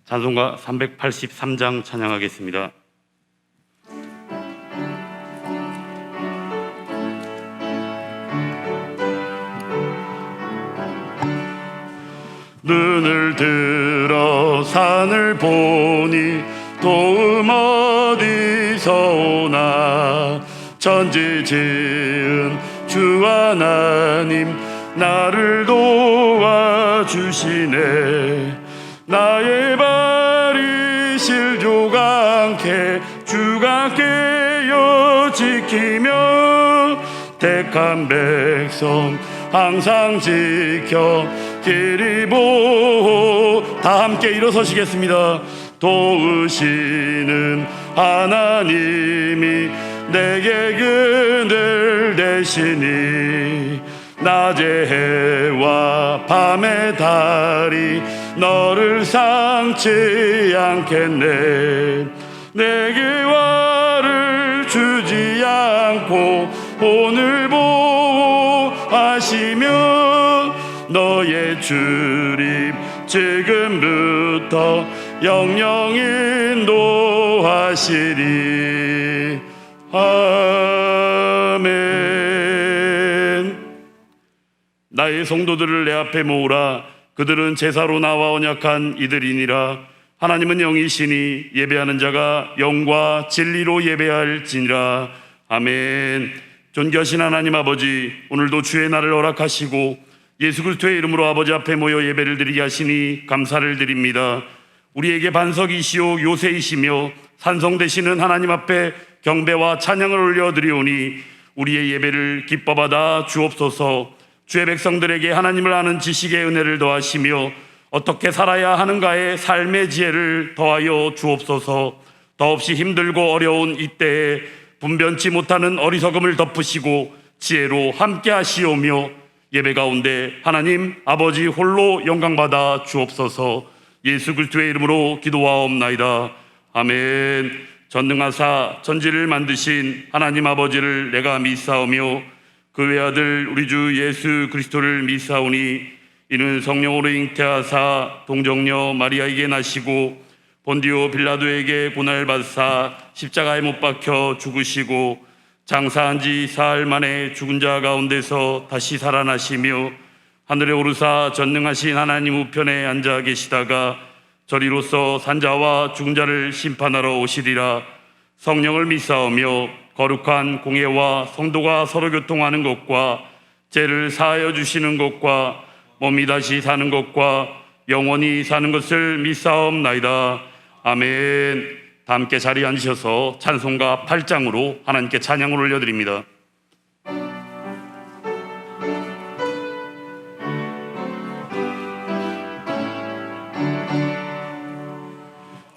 찬송가 383장 찬양하겠습니다. 눈을 들어 산을 보니 도움 어디서 오나. 천지 지은 주 하나님 나를 도와주시네. 나의 발이 실족 않게 주가 깨어 지키며 택한 백성 항상 지켜 길이 보호. 다 함께 일어서시겠습니다. 도우시는 하나님이 내게 그늘 되시니. 낮의 해와 밤의 달이 너를 상치 않겠네. 내게 화를 주지 않고 오늘 보호하시며 너의 출입 지금부터 영영 인도하시리. 아멘. 나의 성도들을 내 앞에 모으라. 그들은 제사로 나와 언약한 이들이니라. 하나님은 영이시니 예배하는 자가 영과 진리로 예배할지니라. 아멘. 존귀하신 하나님 아버지, 오늘도 주의 날을 허락하시고 예수 그리스도의 이름으로 아버지 앞에 모여 예배를 드리게 하시니 감사를 드립니다. 우리에게 반석이시오 요새이시며 산성 되시는 하나님 앞에 경배와 찬양을 올려드리오니 우리의 예배를 기뻐 받아 주옵소서. 주의 백성들에게 하나님을 아는 지식의 은혜를 더하시며 어떻게 살아야 하는가의 삶의 지혜를 더하여 주옵소서. 더없이 힘들고 어려운 이때에 분변치 못하는 어리석음을 덮으시고 지혜로 함께 하시오며 예배 가운데 하나님 아버지 홀로 영광받아 주옵소서. 예수 그리스도의 이름으로 기도하옵나이다. 아멘. 전능하사 천지를 만드신 하나님 아버지를 내가 믿사오며 그 외아들 우리 주 예수 그리스도를 믿사오니 이는 성령으로 잉태하사 동정녀 마리아에게 나시고 본디오 빌라도에게 고난받으사 십자가에 못 박혀 죽으시고 장사한 지 사흘 만에 죽은 자 가운데서 다시 살아나시며 하늘에 오르사 전능하신 하나님 우편에 앉아 계시다가 저리로서 산자와 죽은 자를 심판하러 오시리라. 성령을 믿사오며 거룩한 공예와 성도가 서로 교통하는 것과 죄를 사하여 주시는 것과 몸이 다시 사는 것과 영원히 사는 것을 믿사옵나이다. 아멘. 다 함께 자리에 앉으셔서 찬송가 8장으로 하나님께 찬양을 올려드립니다.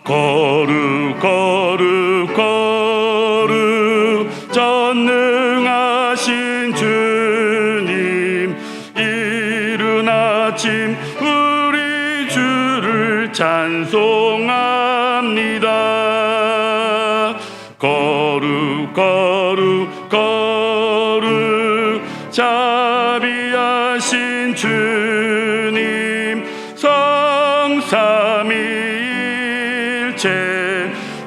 거룩 거룩 거룩 전능하신 주님, 이른 아침 우리 주를 찬송합니다. 거룩 거룩 거룩 자비하신 주님, 성삼위일체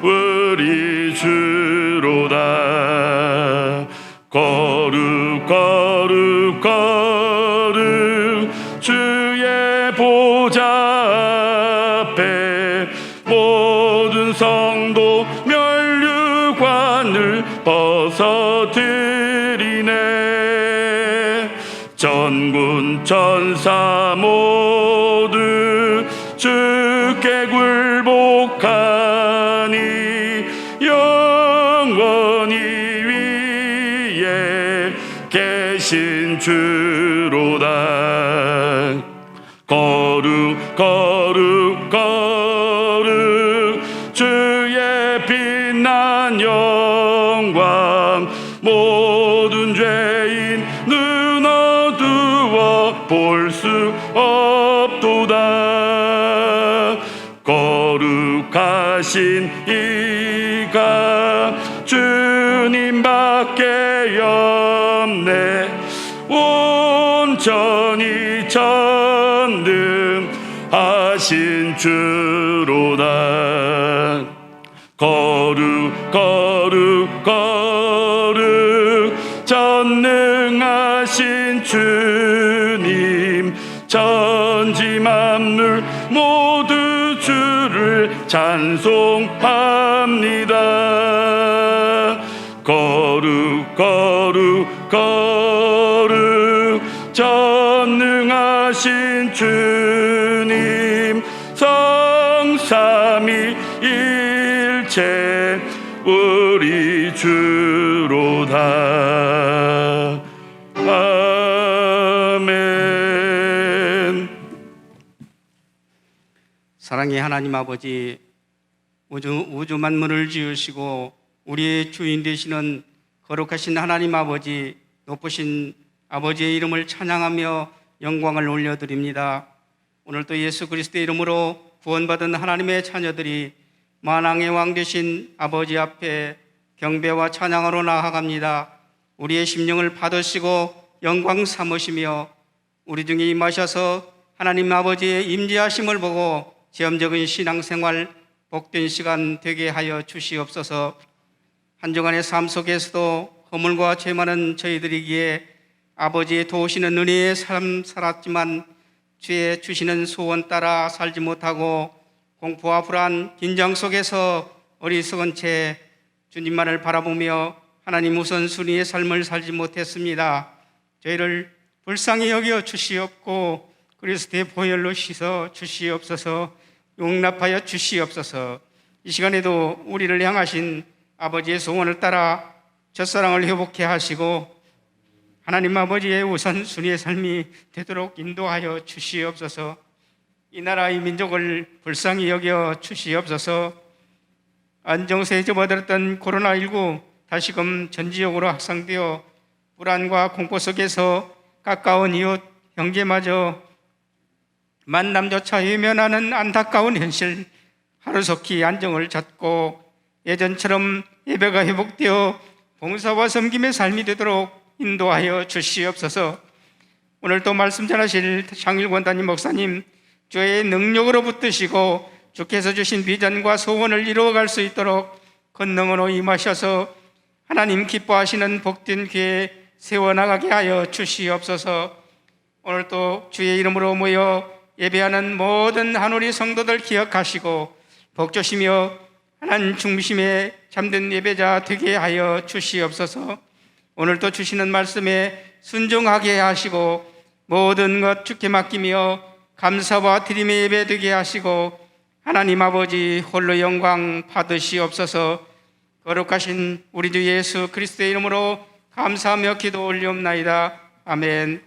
우리 주로다. 거룩 거룩 거룩 주의 보좌 앞에 모든 성도 면류관을 벗어드리네. 전군 천사 모두 주께 굴복하니 영원히 위에 계신 주로다. 거룩 거룩 거룩 주의 빛난 영광, 모든 죄인 눈 어두워 볼 수 없도다. 거룩하신 이가 주님밖에 없네. 온전히 전능하신 전능하신 주로다. 거룩 거룩 거룩 전능하신 주님, 천지 만물 모두 주를 찬송합니다. 거룩 거룩 거룩 전능하신 주님, 성삼위일체 우리 주로다. 아멘. 사랑의 하나님 아버지, 우주 만물을 지으시고 우리의 주인 되시는 거룩하신 하나님 아버지, 높으신 아버지의 이름을 찬양하며 영광을 올려드립니다. 오늘도 예수 그리스도의 이름으로 구원받은 하나님의 자녀들이 만왕의 왕 되신 아버지 앞에 경배와 찬양으로 나아갑니다. 우리의 심령을 받으시고 영광 삼으시며 우리 중에 임하셔서 하나님 아버지의 임재하심을 보고 체험적인 신앙생활, 복된 시간 되게 하여 주시옵소서. 한 주간의 삶 속에서도 허물과 죄 많은 저희들이기에 아버지의 도우시는 은혜의 삶 살았지만 주의 주시는 소원 따라 살지 못하고 공포와 불안, 긴장 속에서 어리석은 채 주님만을 바라보며 하나님 우선순위의 삶을 살지 못했습니다. 저희를 불쌍히 여겨 주시옵고 그리스도의 보혈로 씻어 주시옵소서. 용납하여 주시옵소서. 이 시간에도 우리를 향하신 아버지의 소원을 따라 첫사랑을 회복해 하시고 하나님 아버지의 우선순위의 삶이 되도록 인도하여 주시옵소서. 이 나라 이 민족을 불쌍히 여겨 주시옵소서. 안정세에 접어들었던 코로나19 다시금 전 지역으로 확산되어 불안과 공포 속에서 가까운 이웃 형제마저 만남조차 외면하는 안타까운 현실, 하루속히 안정을 찾고 예전처럼 예배가 회복되어 봉사와 섬김의 삶이 되도록 인도하여 주시옵소서. 오늘도 말씀 전하실 장일권 담임 목사님, 주의 능력으로 붙드시고 주께서 주신 비전과 소원을 이루어갈 수 있도록 권능으로 임하셔서 하나님 기뻐하시는 복된 교회 세워나가게 하여 주시옵소서. 오늘도 주의 이름으로 모여 예배하는 모든 한우리 성도들 기억하시고 복주시며 하나님 중심의 참된 예배자 되게 하여 주시옵소서. 오늘도 주시는 말씀에 순종하게 하시고 모든 것 주께 맡기며 감사와 드림의 예배 되게 하시고 하나님 아버지 홀로 영광 받으시옵소서. 거룩하신 우리 주 예수 그리스도의 이름으로 감사하며 기도 올리옵나이다. 아멘.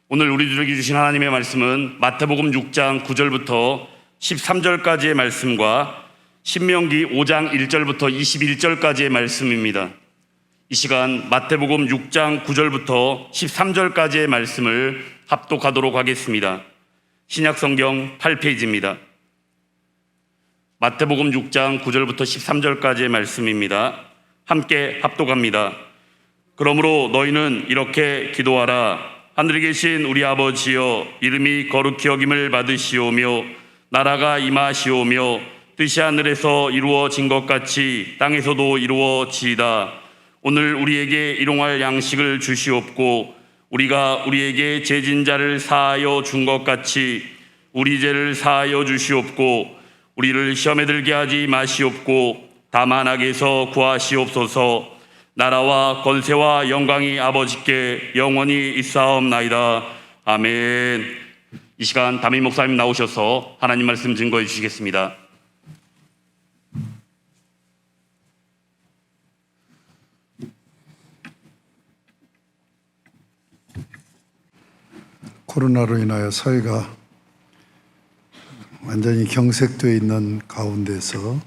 오늘 우리들에게 주신 하나님의 말씀은 마태복음 6장 9절부터 13절까지의 말씀과 신명기 5장 1절부터 21절까지의 말씀입니다. 이 시간 마태복음 6장 9절부터 13절까지의 말씀을 합독하도록 하겠습니다. 신약성경 8페이지입니다. 마태복음 6장 9절부터 13절까지의 말씀입니다. 함께 합독합니다. 그러므로 너희는 이렇게 기도하라. 하늘에 계신 우리 아버지여, 이름이 거룩히 여김을 받으시오며 나라가 임하시오며 뜻이 하늘에서 이루어진 것 같이 땅에서도 이루어지이다. 오늘 우리에게 일용할 양식을 주시옵고 우리가 우리에게 죄진 자를 사하여 준 것 같이 우리 죄를 사하여 주시옵고 우리를 시험에 들게 하지 마시옵고 다만 악에서 구하시옵소서. 나라와 권세와 영광이 아버지께 영원히 있사옵나이다. 아멘. 이 시간 담임 목사님 나오셔서 하나님 말씀 증거해 주시겠습니다. 코로나로 인하여 사회가 완전히 경색되어 있는 가운데서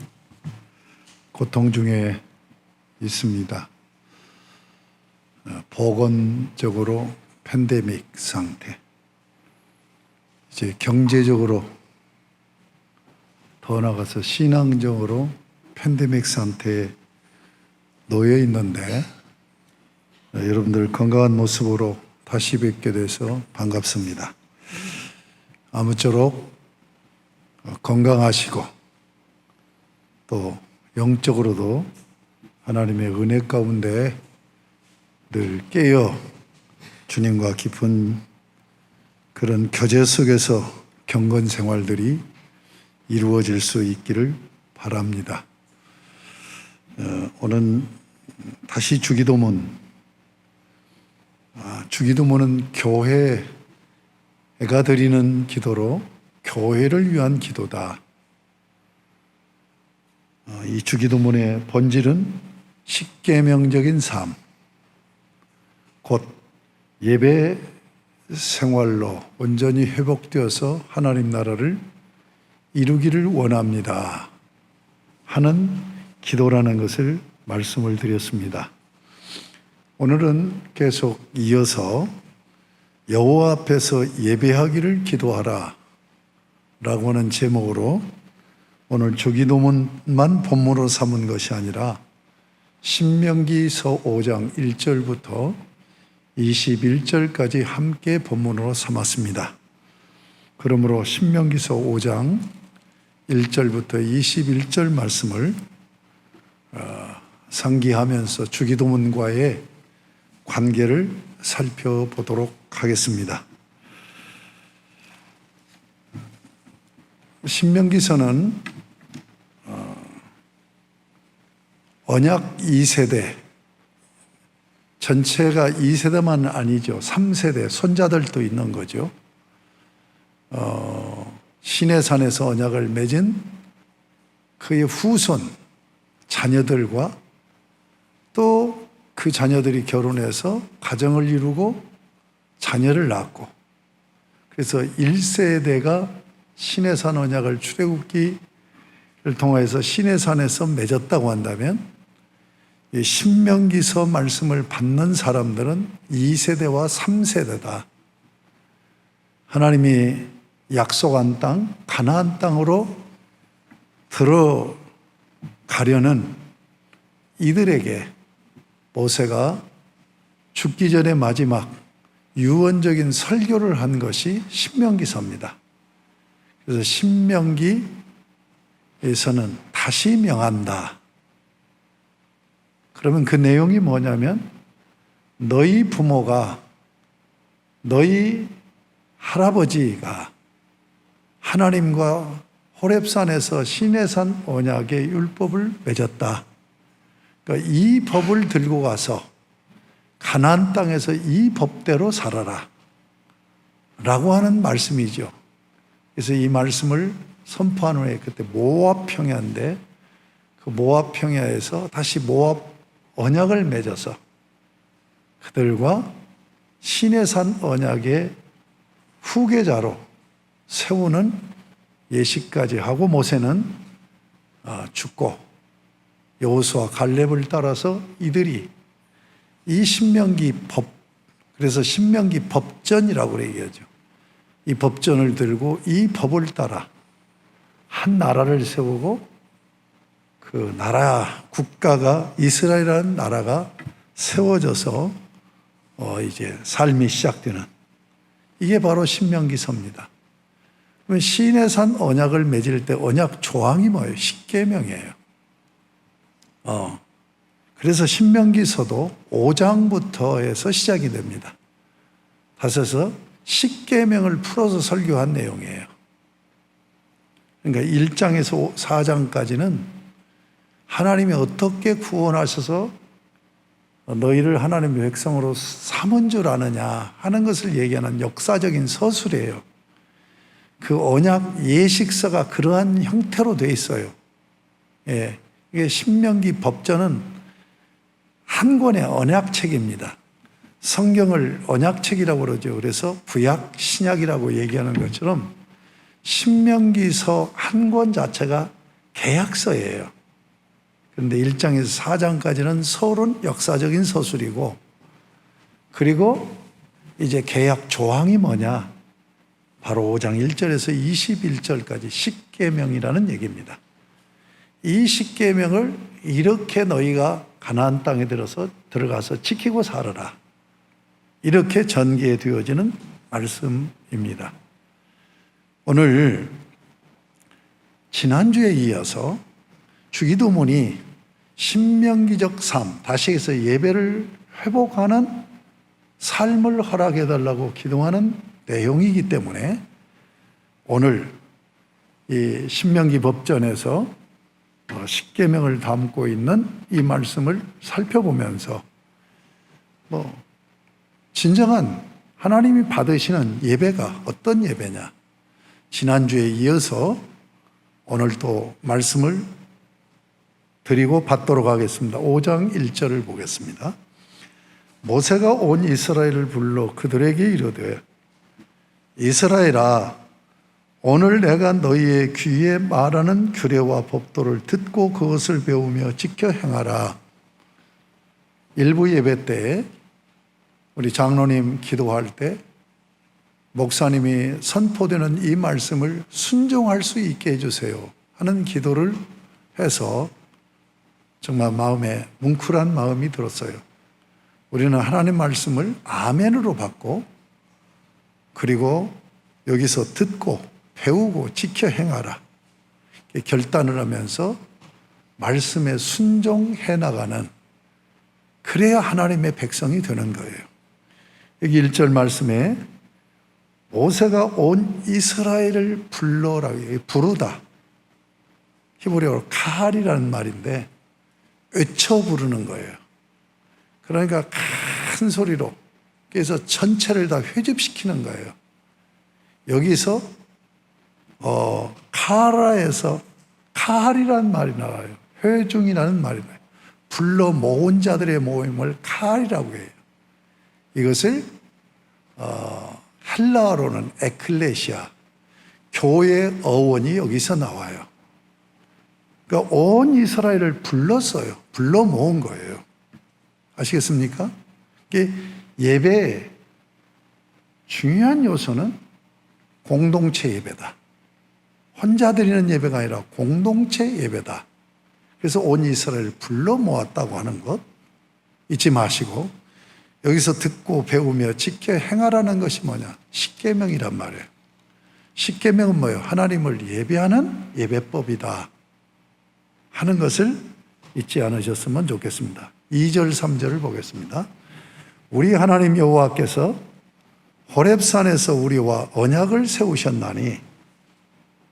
고통 중에 있습니다. 보건적으로 팬데믹 상태. 이제 경제적으로 더 나아가서 신앙적으로 팬데믹 상태에 놓여 있는데 여러분들 건강한 모습으로 다시 뵙게 돼서 반갑습니다. 아무쪼록 건강하시고 또 영적으로도 하나님의 은혜 가운데 늘 깨어 주님과 깊은 그런 교제 속에서 경건 생활들이 이루어질 수 있기를 바랍니다. 오늘 다시 주기도문. 주기도문은 교회가 드리는 기도로 교회를 위한 기도다. 이 주기도문의 본질은 십계명적인 삶, 곧 예배 생활로 온전히 회복되어서 하나님 나라를 이루기를 원합니다 하는 기도라는 것을 말씀을 드렸습니다. 오늘은 계속 이어서 여호와 앞에서 예배하기를 기도하라 라고 하는 제목으로 오늘 주기도문만 본문으로 삼은 것이 아니라 신명기서 5장 1절부터 21절까지 함께 본문으로 삼았습니다. 그러므로 신명기서 5장 1절부터 21절 말씀을 상기하면서 주기도문과의 관계를 살펴보도록 하겠습니다. 신명기서는 언약 2세대, 전체가 2세대만 아니죠. 3세대, 손자들도 있는 거죠. 시내산에서 언약을 맺은 그의 후손, 자녀들과 또 그 자녀들이 결혼해서 가정을 이루고 자녀를 낳고, 그래서 1세대가 시내산 언약을 출애굽기를 통해서 시내산에서 맺었다고 한다면 이 신명기서 말씀을 받는 사람들은 2세대와 3세대다. 하나님이 약속한 땅, 가나안 땅으로 들어가려는 이들에게 모세가 죽기 전에 마지막 유언적인 설교를 한 것이 신명기서입니다. 그래서 신명기에서는 다시 명한다. 그러면 그 내용이 뭐냐면 너희 부모가, 너희 할아버지가 하나님과 호렙산에서 시내산 언약의 율법을 맺었다. 그러니까 이 법을 들고 가서 가나안 땅에서 이 법대로 살아라 라고 하는 말씀이죠. 그래서 이 말씀을 선포한 후에 그때 모압 평야인데 그 모압 평야에서 다시 모압 언약을 맺어서 그들과 시내산 언약의 후계자로 세우는 예식까지 하고 모세는 죽고 여호수아 갈렙을 따라서 이들이 이 신명기 법, 그래서 신명기 법전이라고 얘기하죠. 이 법전을 들고 이 법을 따라 한 나라를 세우고 그 나라 국가가 이스라엘이라는 나라가 세워져서 이제 삶이 시작되는, 이게 바로 신명기서입니다. 그러면 시내산 언약을 맺을 때 언약 조항이 뭐예요? 십계명이에요. 그래서 신명기서도 5장부터 해서 시작이 됩니다. 다섯서 십계명을 풀어서 설교한 내용이에요. 그러니까 1장에서 4장까지는 하나님이 어떻게 구원하셔서 너희를 하나님의 백성으로 삼은 줄 아느냐 하는 것을 얘기하는 역사적인 서술이에요. 그 언약 예식서가 그러한 형태로 되어 있어요. 예, 이게 신명기 법전은 한 권의 언약책입니다. 성경을 언약책이라고 그러죠. 그래서 구약, 신약이라고 얘기하는 것처럼 신명기서 한 권 자체가 계약서예요. 그런데 1장에서 4장까지는 서울은 역사적인 서술이고, 그리고 이제 계약 조항이 뭐냐? 바로 5장 1절에서 21절까지 십계명이라는 얘기입니다. 이 십계명을 이렇게 너희가 가나안 땅에 들어가서 지키고 살아라. 이렇게 전개되어지는 말씀입니다. 오늘 지난주에 이어서 주기도문이 신명기적 삶, 다시 해서 예배를 회복하는 삶을 허락해달라고 기도하는 내용이기 때문에 오늘 이 신명기 법전에서 십계명을 담고 있는 이 말씀을 살펴보면서 진정한 하나님이 받으시는 예배가 어떤 예배냐, 지난주에 이어서 오늘 또 말씀을 드리고 받도록 하겠습니다. 5장 1절을 보겠습니다. 모세가 온 이스라엘을 불러 그들에게 이르되 이스라엘아, 오늘 내가 너희의 귀에 말하는 규례와 법도를 듣고 그것을 배우며 지켜 행하라. 일부 예배 때 우리 장로님 기도할 때 목사님이 선포되는 이 말씀을 순종할 수 있게 해주세요 하는 기도를 해서 정말 마음에 뭉클한 마음이 들었어요. 우리는 하나님 말씀을 아멘으로 받고 그리고 여기서 듣고 배우고 지켜 행하라 결단을 하면서 말씀에 순종해 나가는, 그래야 하나님의 백성이 되는 거예요. 여기 1절 말씀에 모세가 온 이스라엘을 불러라, 부르다, 히브리어로 카할이라는 말인데 외쳐 부르는 거예요. 그러니까 큰 소리로, 그래서 전체를 다 회집시키는 거예요. 여기서 카라에서 카할이라는 말이 나와요. 회중이라는 말이 나와요. 불러 모은 자들의 모임을 카할이라고 해요. 이것을 헬라어로는 에클레시아, 교회 어원이 여기서 나와요. 그러니까 온 이스라엘을 불렀어요. 불러 모은 거예요. 아시겠습니까? 예배의 중요한 요소는 공동체 예배다. 혼자 드리는 예배가 아니라 공동체 예배다. 그래서 온 이스라엘을 불러 모았다고 하는 것 잊지 마시고, 여기서 듣고 배우며 지켜 행하라는 것이 뭐냐? 십계명이란 말이에요. 십계명은 뭐예요? 하나님을 예배하는 예배법이다 하는 것을 잊지 않으셨으면 좋겠습니다. 2절 3절을 보겠습니다. 우리 하나님 여호와께서 호렙산에서 우리와 언약을 세우셨나니,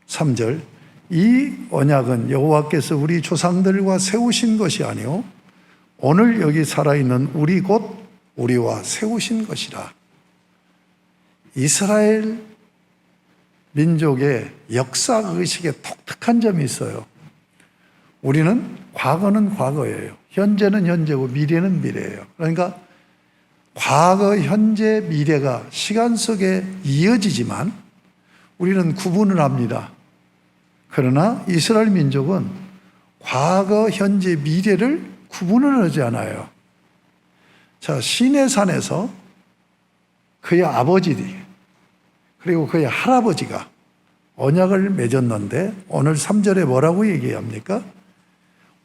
3절, 이 언약은 여호와께서 우리 조상들과 세우신 것이 아니요 오늘 여기 살아있는 우리 곧 우리와 세우신 것이라. 이스라엘 민족의 역사의식에 독특한 점이 있어요. 우리는 과거는 과거예요. 현재는 현재고 미래는 미래예요. 그러니까 과거, 현재, 미래가 시간 속에 이어지지만 우리는 구분을 합니다. 그러나 이스라엘 민족은 과거, 현재, 미래를 구분을 하지 않아요. 자, 시내산에서 그의 아버지들이 그리고 그의 할아버지가 언약을 맺었는데 오늘 3절에 뭐라고 얘기합니까?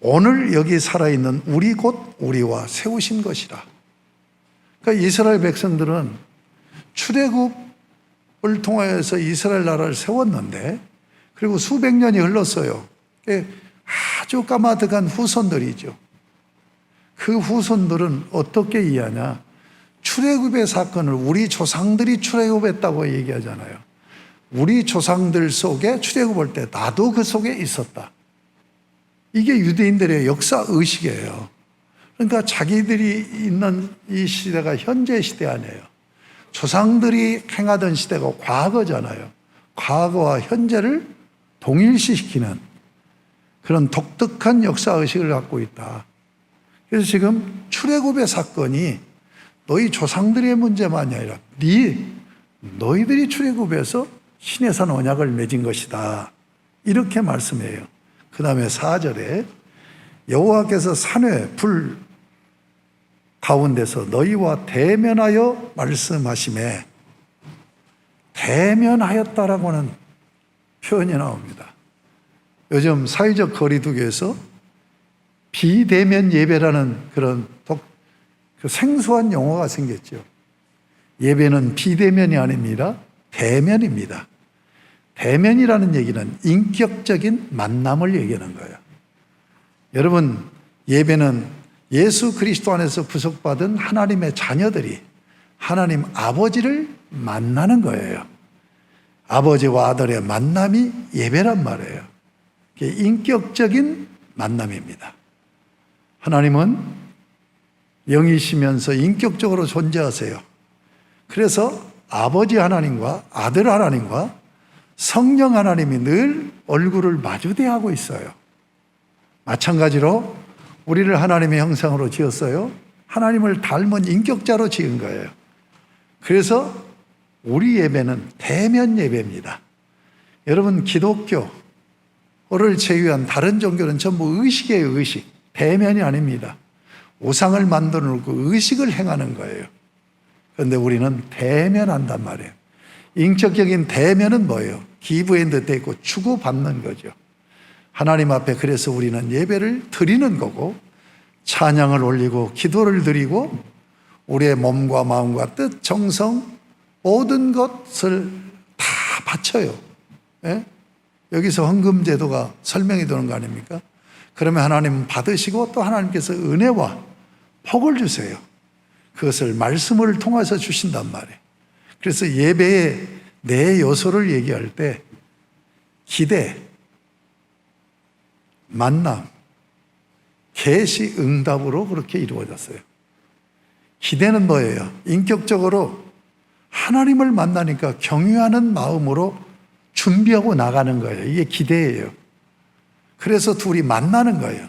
오늘 여기 살아있는 우리 곧 우리와 세우신 것이라. 그러니까 이스라엘 백성들은 출애굽을 통하여서 이스라엘 나라를 세웠는데, 그리고 수백 년이 흘렀어요. 아주 까마득한 후손들이죠. 그 후손들은 어떻게 이해하냐? 출애굽의 사건을 우리 조상들이 출애굽했다고 얘기하잖아요. 우리 조상들 속에 출애굽할 때 나도 그 속에 있었다. 이게 유대인들의 역사 의식이에요. 그러니까 자기들이 있는 이 시대가 현재 시대 아니에요. 조상들이 행하던 시대가 과거잖아요. 과거와 현재를 동일시시키는 그런 독특한 역사 의식을 갖고 있다. 그래서 지금 출애굽의 사건이 너희 조상들의 문제만이 아니라 너희들이 출애굽해서 시내산 언약을 맺은 것이다. 이렇게 말씀해요. 그 다음에 4절에 여호와께서 산에 불 가운데서 너희와 대면하여 말씀하시매, 대면하였다라고 하는 표현이 나옵니다. 요즘 사회적 거리두기에서 비대면 예배라는 그런 그 생소한 용어가 생겼죠. 예배는 비대면이 아닙니다. 대면입니다. 대면이라는 얘기는 인격적인 만남을 얘기하는 거예요. 여러분, 예배는 예수 그리스도 안에서 구속받은 하나님의 자녀들이 하나님 아버지를 만나는 거예요. 아버지와 아들의 만남이 예배란 말이에요. 이게 인격적인 만남입니다. 하나님은 영이시면서 인격적으로 존재하세요. 그래서 아버지 하나님과 아들 하나님과 성령 하나님이 늘 얼굴을 마주대하고 있어요. 마찬가지로 우리를 하나님의 형상으로 지었어요. 하나님을 닮은 인격자로 지은 거예요. 그래서 우리 예배는 대면 예배입니다. 여러분, 기독교를 제외한 다른 종교는 전부 의식이에요. 의식. 대면이 아닙니다. 우상을 만들어 놓고 의식을 행하는 거예요. 그런데 우리는 대면한단 말이에요. 인격적인 대면은 뭐예요? 기브앤드 테이크, 주고받는 거죠. 하나님 앞에 그래서 우리는 예배를 드리는 거고, 찬양을 올리고 기도를 드리고 우리의 몸과 마음과 뜻, 정성, 모든 것을 다 바쳐요. 예? 여기서 헌금 제도가 설명이 되는 거 아닙니까? 그러면 하나님은 받으시고 또 하나님께서 은혜와 복을 주세요. 그것을 말씀을 통해서 주신단 말이에요. 그래서 예배의 네 요소를 얘기할 때 기대, 만남, 계시, 응답으로 그렇게 이루어졌어요. 기대는 뭐예요? 인격적으로 하나님을 만나니까 경외하는 마음으로 준비하고 나가는 거예요. 이게 기대예요. 그래서 둘이 만나는 거예요.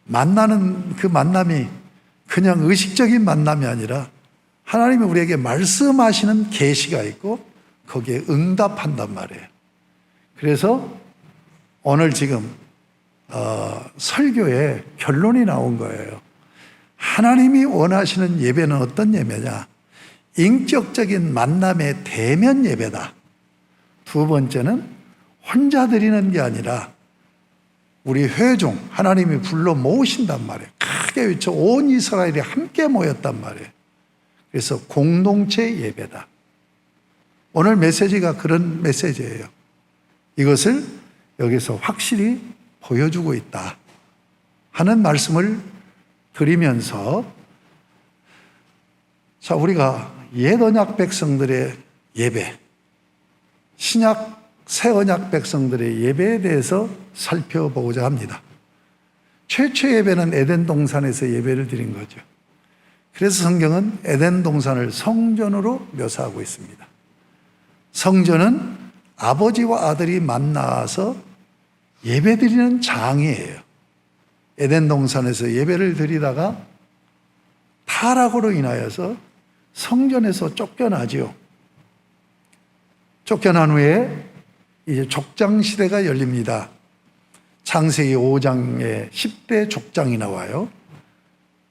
만나는 그 만남이 그냥 의식적인 만남이 아니라 하나님이 우리에게 말씀하시는 계시가 있고 거기에 응답한단 말이에요. 그래서 오늘 지금 설교에 결론이 나온 거예요. 하나님이 원하시는 예배는 어떤 예배냐? 인격적인 만남의 대면 예배다. 두 번째는 혼자 드리는 게 아니라 우리 회중, 하나님이 불러 모으신단 말이에요. 크게 외쳐 온 이스라엘이 함께 모였단 말이에요. 그래서 공동체 예배다. 오늘 메시지가 그런 메시지예요. 이것을 여기서 확실히 보여주고 있다 하는 말씀을 드리면서, 자, 우리가 옛 언약 백성들의 예배, 신약 새 언약 백성들의 예배에 대해서 살펴보고자 합니다. 최초 예배는 에덴 동산에서 예배를 드린 거죠. 그래서 성경은 에덴 동산을 성전으로 묘사하고 있습니다. 성전은 아버지와 아들이 만나서 예배 드리는 장이에요. 에덴 동산에서 예배를 드리다가 타락으로 인하여서 성전에서 쫓겨나지요. 쫓겨난 후에 이제 족장 시대가 열립니다. 창세기 5장에 10대 족장이 나와요.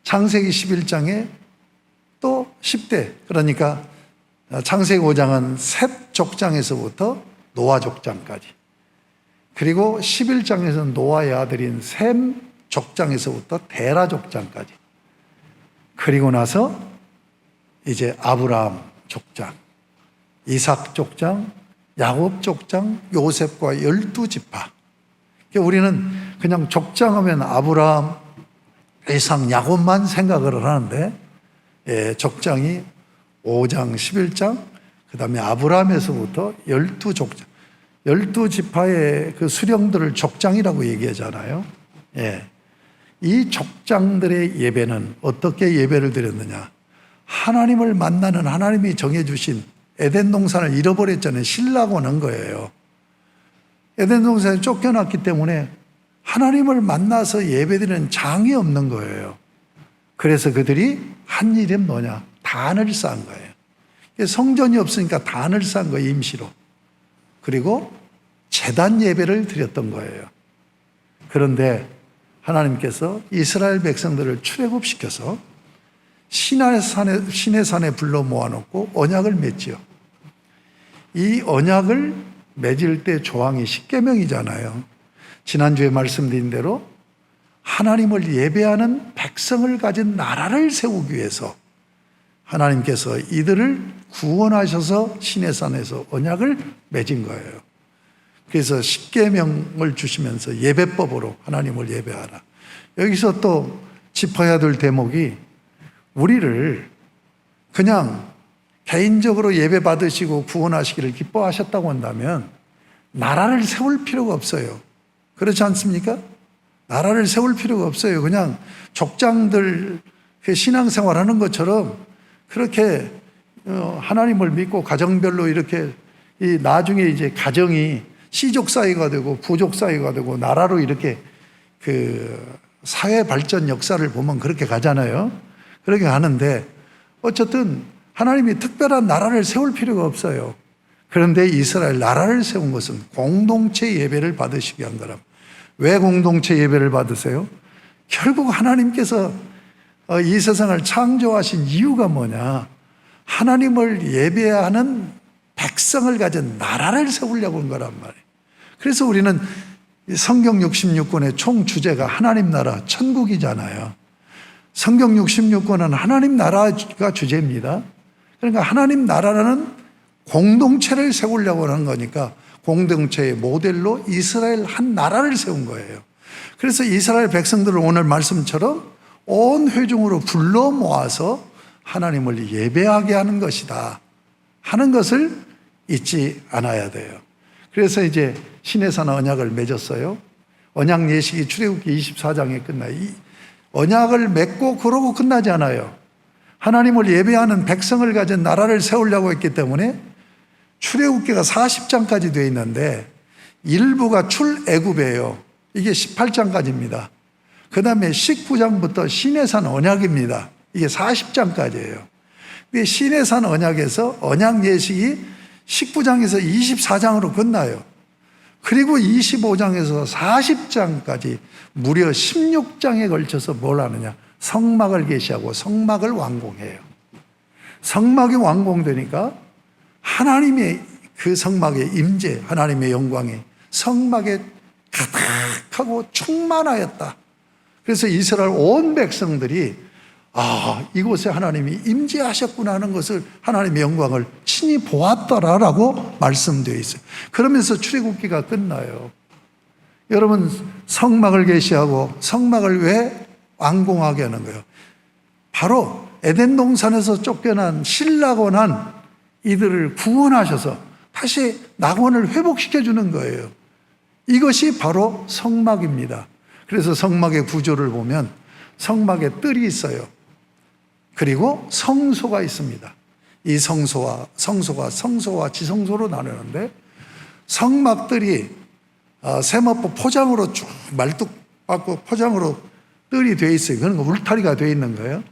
창세기 11장에 또 10대, 그러니까 창세기 5장은 셋 족장에서부터 노아 족장까지, 그리고 11장에서는 노아의 아들인 셈 족장에서부터 데라 족장까지, 그리고 나서 이제 아브라함 족장, 이삭 족장, 야곱 족장, 요셉과 12지파. 우리는 그냥 족장하면 아브라함, 이삭, 야곱만 생각을 하는데, 족장이 5장, 11장, 그 다음에 아브라함에서부터 12족장, 12지파의 그 수령들을 족장이라고 얘기하잖아요. 이 족장들의 예배는 어떻게 예배를 드렸느냐? 하나님을 만나는, 하나님이 정해주신 에덴 동산을 잃어버렸잖아요. 신라고 한 거예요. 에덴 동산에 쫓겨났기 때문에 하나님을 만나서 예배드리는 장이 없는 거예요. 그래서 그들이 한 일이 뭐냐? 단을 쌓은 거예요. 성전이 없으니까 단을 쌓은 거예요, 임시로. 그리고 제단 예배를 드렸던 거예요. 그런데 하나님께서 이스라엘 백성들을 출애굽시켜서 시내 산에 불러 모아놓고 언약을 맺지요. 이 언약을 맺을 때 조항이 십계명이잖아요. 지난주에 말씀드린 대로 하나님을 예배하는 백성을 가진 나라를 세우기 위해서 하나님께서 이들을 구원하셔서 시내산에서 언약을 맺은 거예요. 그래서 십계명을 주시면서 예배법으로 하나님을 예배하라. 여기서 또 짚어야 될 대목이 우리를 그냥 개인적으로 예배 받으시고 구원하시기를 기뻐하셨다고 한다면 나라를 세울 필요가 없어요. 그렇지 않습니까? 나라를 세울 필요가 없어요. 그냥 족장들 신앙생활 하는 것처럼 그렇게 하나님을 믿고 가정별로 이렇게 나중에 이제 가정이 시족 사회가 되고 부족 사회가 되고 나라로 이렇게 그 사회 발전 역사를 보면 그렇게 가잖아요. 그렇게 가는데 어쨌든 하나님이 특별한 나라를 세울 필요가 없어요. 그런데 이스라엘 나라를 세운 것은 공동체 예배를 받으시게 한 거랍니다. 왜 공동체 예배를 받으세요? 결국 하나님께서 이 세상을 창조하신 이유가 뭐냐? 하나님을 예배하는 백성을 가진 나라를 세우려고 한 거란 말이에요. 그래서 우리는 성경 66권의 총 주제가 하나님 나라, 천국이잖아요. 성경 66권은 하나님 나라가 주제입니다. 그러니까 하나님 나라라는 공동체를 세우려고 하는 거니까 공동체의 모델로 이스라엘 한 나라를 세운 거예요. 그래서 이스라엘 백성들을 오늘 말씀처럼 온 회중으로 불러 모아서 하나님을 예배하게 하는 것이다 하는 것을 잊지 않아야 돼요. 그래서 이제 시내산 언약을 맺었어요. 언약 예식이 출애굽기 24장에 끝나요. 이 언약을 맺고 그러고 끝나지 않아요. 하나님을 예배하는 백성을 가진 나라를 세우려고 했기 때문에 출애굽기가 40장까지 되어 있는데 일부가 출애굽이에요. 이게 18장까지입니다. 그 다음에 19장부터 시내산 언약입니다. 이게 40장까지예요. 근데 시내산 언약에서 언약 예식이 19장에서 24장으로 끝나요. 그리고 25장에서 40장까지 무려 16장에 걸쳐서 뭘 하느냐? 성막을 계시하고 성막을 완공해요. 성막이 완공되니까 하나님의 그 성막의 임재, 하나님의 영광이 성막에 가득하고 충만하였다. 그래서 이스라엘 온 백성들이 이곳에 하나님이 임재하셨구나 하는 것을 하나님의 영광을 친히 보았더라라고 말씀되어 있어요. 그러면서 출애굽기가 끝나요. 여러분, 성막을 계시하고 성막을 왜 완공하게 하는 거예요? 바로 에덴 동산에서 쫓겨난 신락원한 이들을 구원하셔서 다시 낙원을 회복시켜 주는 거예요. 이것이 바로 성막입니다. 그래서 성막의 구조를 보면 성막에 뜰이 있어요. 그리고 성소가 있습니다. 이 성소가 지성소로 나누는데 성막들이 세마포 포장으로 쭉 말뚝박고 포장으로 뜰이 되어 있어요. 그런 거 울타리가 되어 있는 거예요.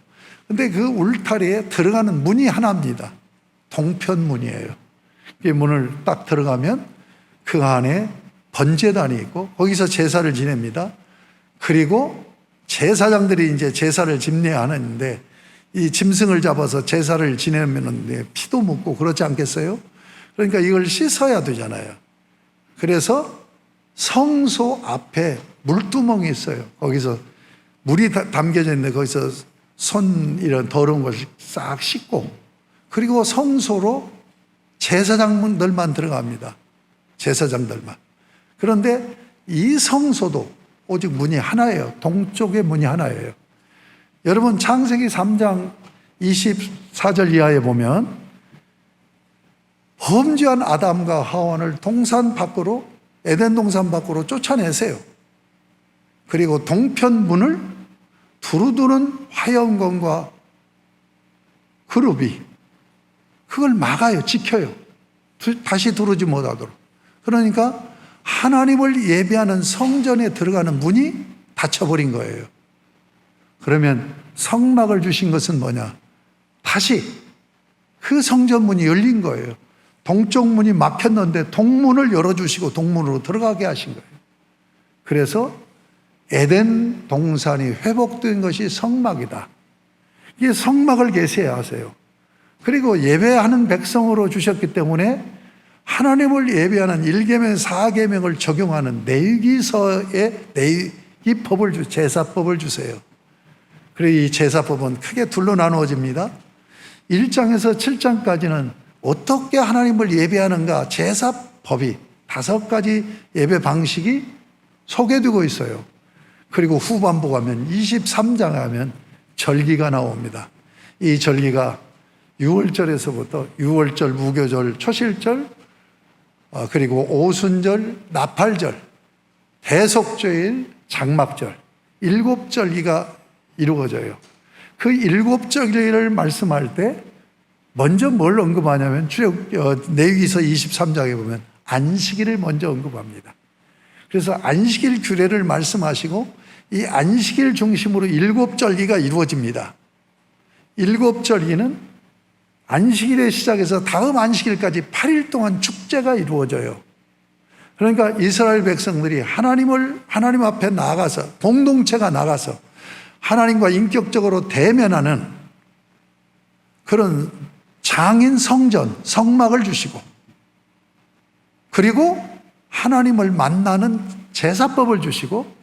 근데 그 울타리에 들어가는 문이 하나입니다. 동편문이에요. 이 문을 딱 들어가면 그 안에 번제단이 있고 거기서 제사를 지냅니다. 그리고 제사장들이 이제 제사를 집례하는데 이 짐승을 잡아서 제사를 지내면 피도 묻고 그렇지 않겠어요? 그러니까 이걸 씻어야 되잖아요. 그래서 성소 앞에 물두멍이 있어요. 거기서 물이 담겨져 있는데 거기서 손 이런 더러운 것을 싹 씻고 그리고 성소로 제사장들만 들어갑니다. 제사장들만. 그런데 이 성소도 오직 문이 하나예요. 동쪽의 문이 하나예요. 여러분 창세기 3장 24절 이하에 보면 범죄한 아담과 하와를 동산 밖으로 에덴 동산 밖으로 쫓아내세요. 그리고 동편 문을 두루두는 화형검과 그룹이 그걸 막아요. 지켜요. 다시 두르지 못하도록. 그러니까 하나님을 예배하는 성전에 들어가는 문이 닫혀버린 거예요. 그러면 성막을 주신 것은 뭐냐? 다시 그 성전 문이 열린 거예요. 동쪽 문이 막혔는데 동문을 열어주시고 동문으로 들어가게 하신 거예요. 그래서 에덴 동산이 회복된 것이 성막이다. 이게 성막을 계세야 하세요. 그리고 예배하는 백성으로 주셨기 때문에 하나님을 예배하는 1계명 4계명을 적용하는 레위기서에 레위기법을 제사법을 주세요. 그리고 이 제사법은 크게 둘로 나누어집니다. 1장에서 7장까지는 어떻게 하나님을 예배하는가 제사법이 5가지 예배 방식이 소개되고 있어요. 그리고 후반부 가면 23장 하면 절기가 나옵니다. 이 절기가 6월절에서부터 6월절, 무교절, 초실절, 그리고 오순절, 나팔절, 대속죄일, 장막절 7절기가 이루어져요. 그 7절기를 말씀할 때 먼저 뭘 언급하냐면 레위기서 23장에 보면 안식일을 먼저 언급합니다. 그래서 안식일 규례를 말씀하시고 이 안식일 중심으로 7절기가 이루어집니다. 7절기는 안식일에 시작해서 다음 안식일까지 8일 동안 축제가 이루어져요. 그러니까 이스라엘 백성들이 하나님 앞에 나가서 공동체가 나가서 하나님과 인격적으로 대면하는 그런 장인 성전, 성막을 주시고 그리고 하나님을 만나는 제사법을 주시고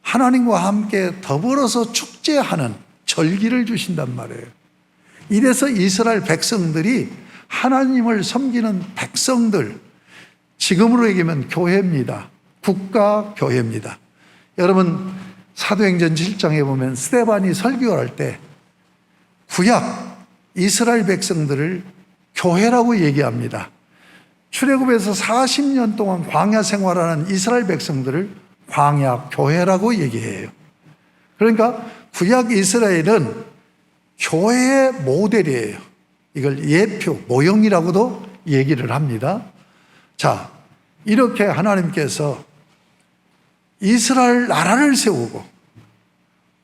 하나님과 함께 더불어서 축제하는 절기를 주신단 말이에요. 이래서 이스라엘 백성들이 하나님을 섬기는 백성들, 지금으로 얘기하면 교회입니다. 국가 교회입니다. 여러분 사도행전 7장에 보면 스데반이 설교를 할 때 구약 이스라엘 백성들을 교회라고 얘기합니다. 출애굽에서 40년 동안 광야 생활하는 이스라엘 백성들을 광야 교회라고 얘기해요. 그러니까 구약 이스라엘은 교회의 모델이에요. 이걸 예표, 모형이라고도 얘기를 합니다. 자, 이렇게 하나님께서 이스라엘 나라를 세우고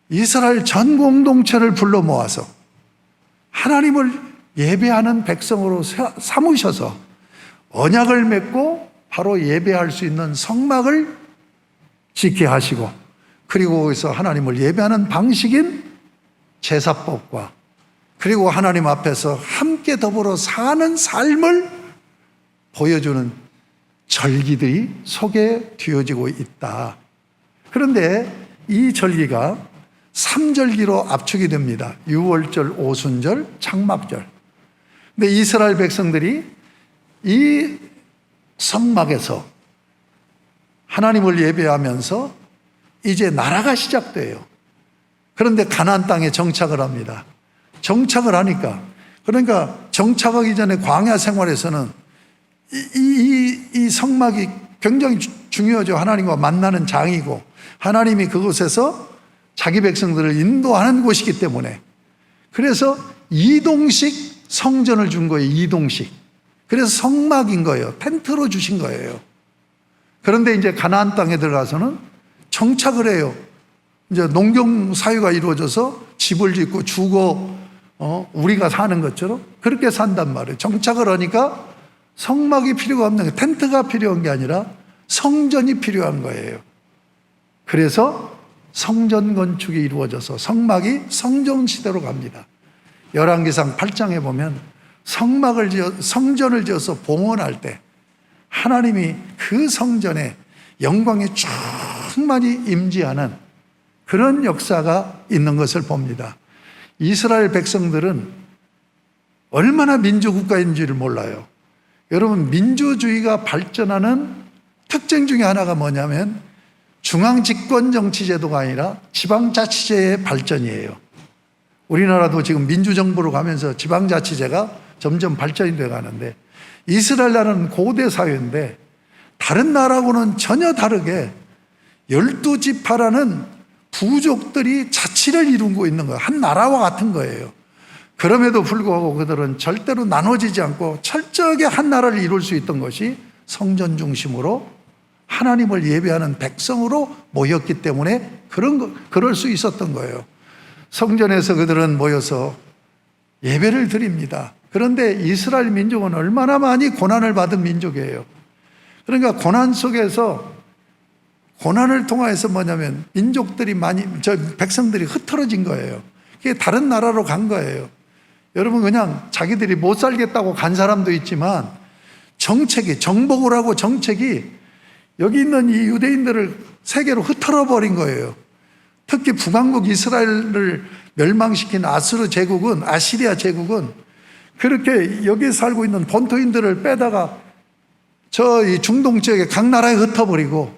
이스라엘 전 공동체를 불러 모아서 하나님을 예배하는 백성으로 삼으셔서 언약을 맺고 바로 예배할 수 있는 성막을 짓게 하시고 그리고 거기서 하나님을 예배하는 방식인 제사법과 그리고 하나님 앞에서 함께 더불어 사는 삶을 보여주는 절기들이 소개되어지고 있다. 그런데 이 절기가 3절기로 압축이 됩니다. 6월절, 오순절, 장막절. 근데 이스라엘 백성들이 이 성막에서 하나님을 예배하면서 이제 나라가 시작돼요. 그런데 가나안 땅에 정착을 합니다. 정착을 하니까 그러니까 정착하기 전에 광야 생활에서는 이 성막이 굉장히 중요하죠. 하나님과 만나는 장이고 하나님이 그곳에서 자기 백성들을 인도하는 곳이기 때문에 그래서 이동식 성전을 준 거예요. 이동식. 그래서 성막인 거예요. 텐트로 주신 거예요. 그런데 이제 가나안 땅에 들어가서는 정착을 해요. 이제 농경 사회가 이루어져서 집을 짓고 주거 우리가 사는 것처럼 그렇게 산단 말이에요. 정착을 하니까 성막이 필요가 없는 게 텐트가 필요한 게 아니라 성전이 필요한 거예요. 그래서 성전 건축이 이루어져서 성막이 성전 시대로 갑니다. 열왕기상 8장에 보면 성전을 지어서 봉헌할 때 하나님이 그 성전에 영광이 충만히 임재하는 그런 역사가 있는 것을 봅니다. 이스라엘 백성들은 얼마나 민주국가인지를 몰라요. 여러분 민주주의가 발전하는 특징 중에 하나가 뭐냐면 중앙집권정치제도가 아니라 지방자치제의 발전이에요. 우리나라도 지금 민주정부로 가면서 지방자치제가 점점 발전이 되어 가는데 이스라엘 나라는 고대 사회인데 다른 나라하고는 전혀 다르게 12지파라는 부족들이 자치를 이루고 있는 거예요. 한 나라와 같은 거예요. 그럼에도 불구하고 그들은 절대로 나눠지지 않고 철저하게 한 나라를 이룰 수 있던 것이 성전 중심으로 하나님을 예배하는 백성으로 모였기 때문에 그럴 수 있었던 거예요. 성전에서 그들은 모여서 예배를 드립니다. 그런데 이스라엘 민족은 얼마나 많이 고난을 받은 민족이에요. 그러니까 고난 속에서 고난을 통해서 뭐냐면 민족들이 백성들이 흩어진 거예요. 그게 다른 나라로 간 거예요. 여러분 그냥 자기들이 못 살겠다고 간 사람도 있지만 정책이, 정복을 하고 정책이 여기 있는 이 유대인들을 세계로 흩어져 버린 거예요. 특히 북왕국 이스라엘을 멸망시킨 아시리아 제국은 그렇게 여기 살고 있는 본토인들을 빼다가 이 중동 지역의 각 나라에 흩어버리고,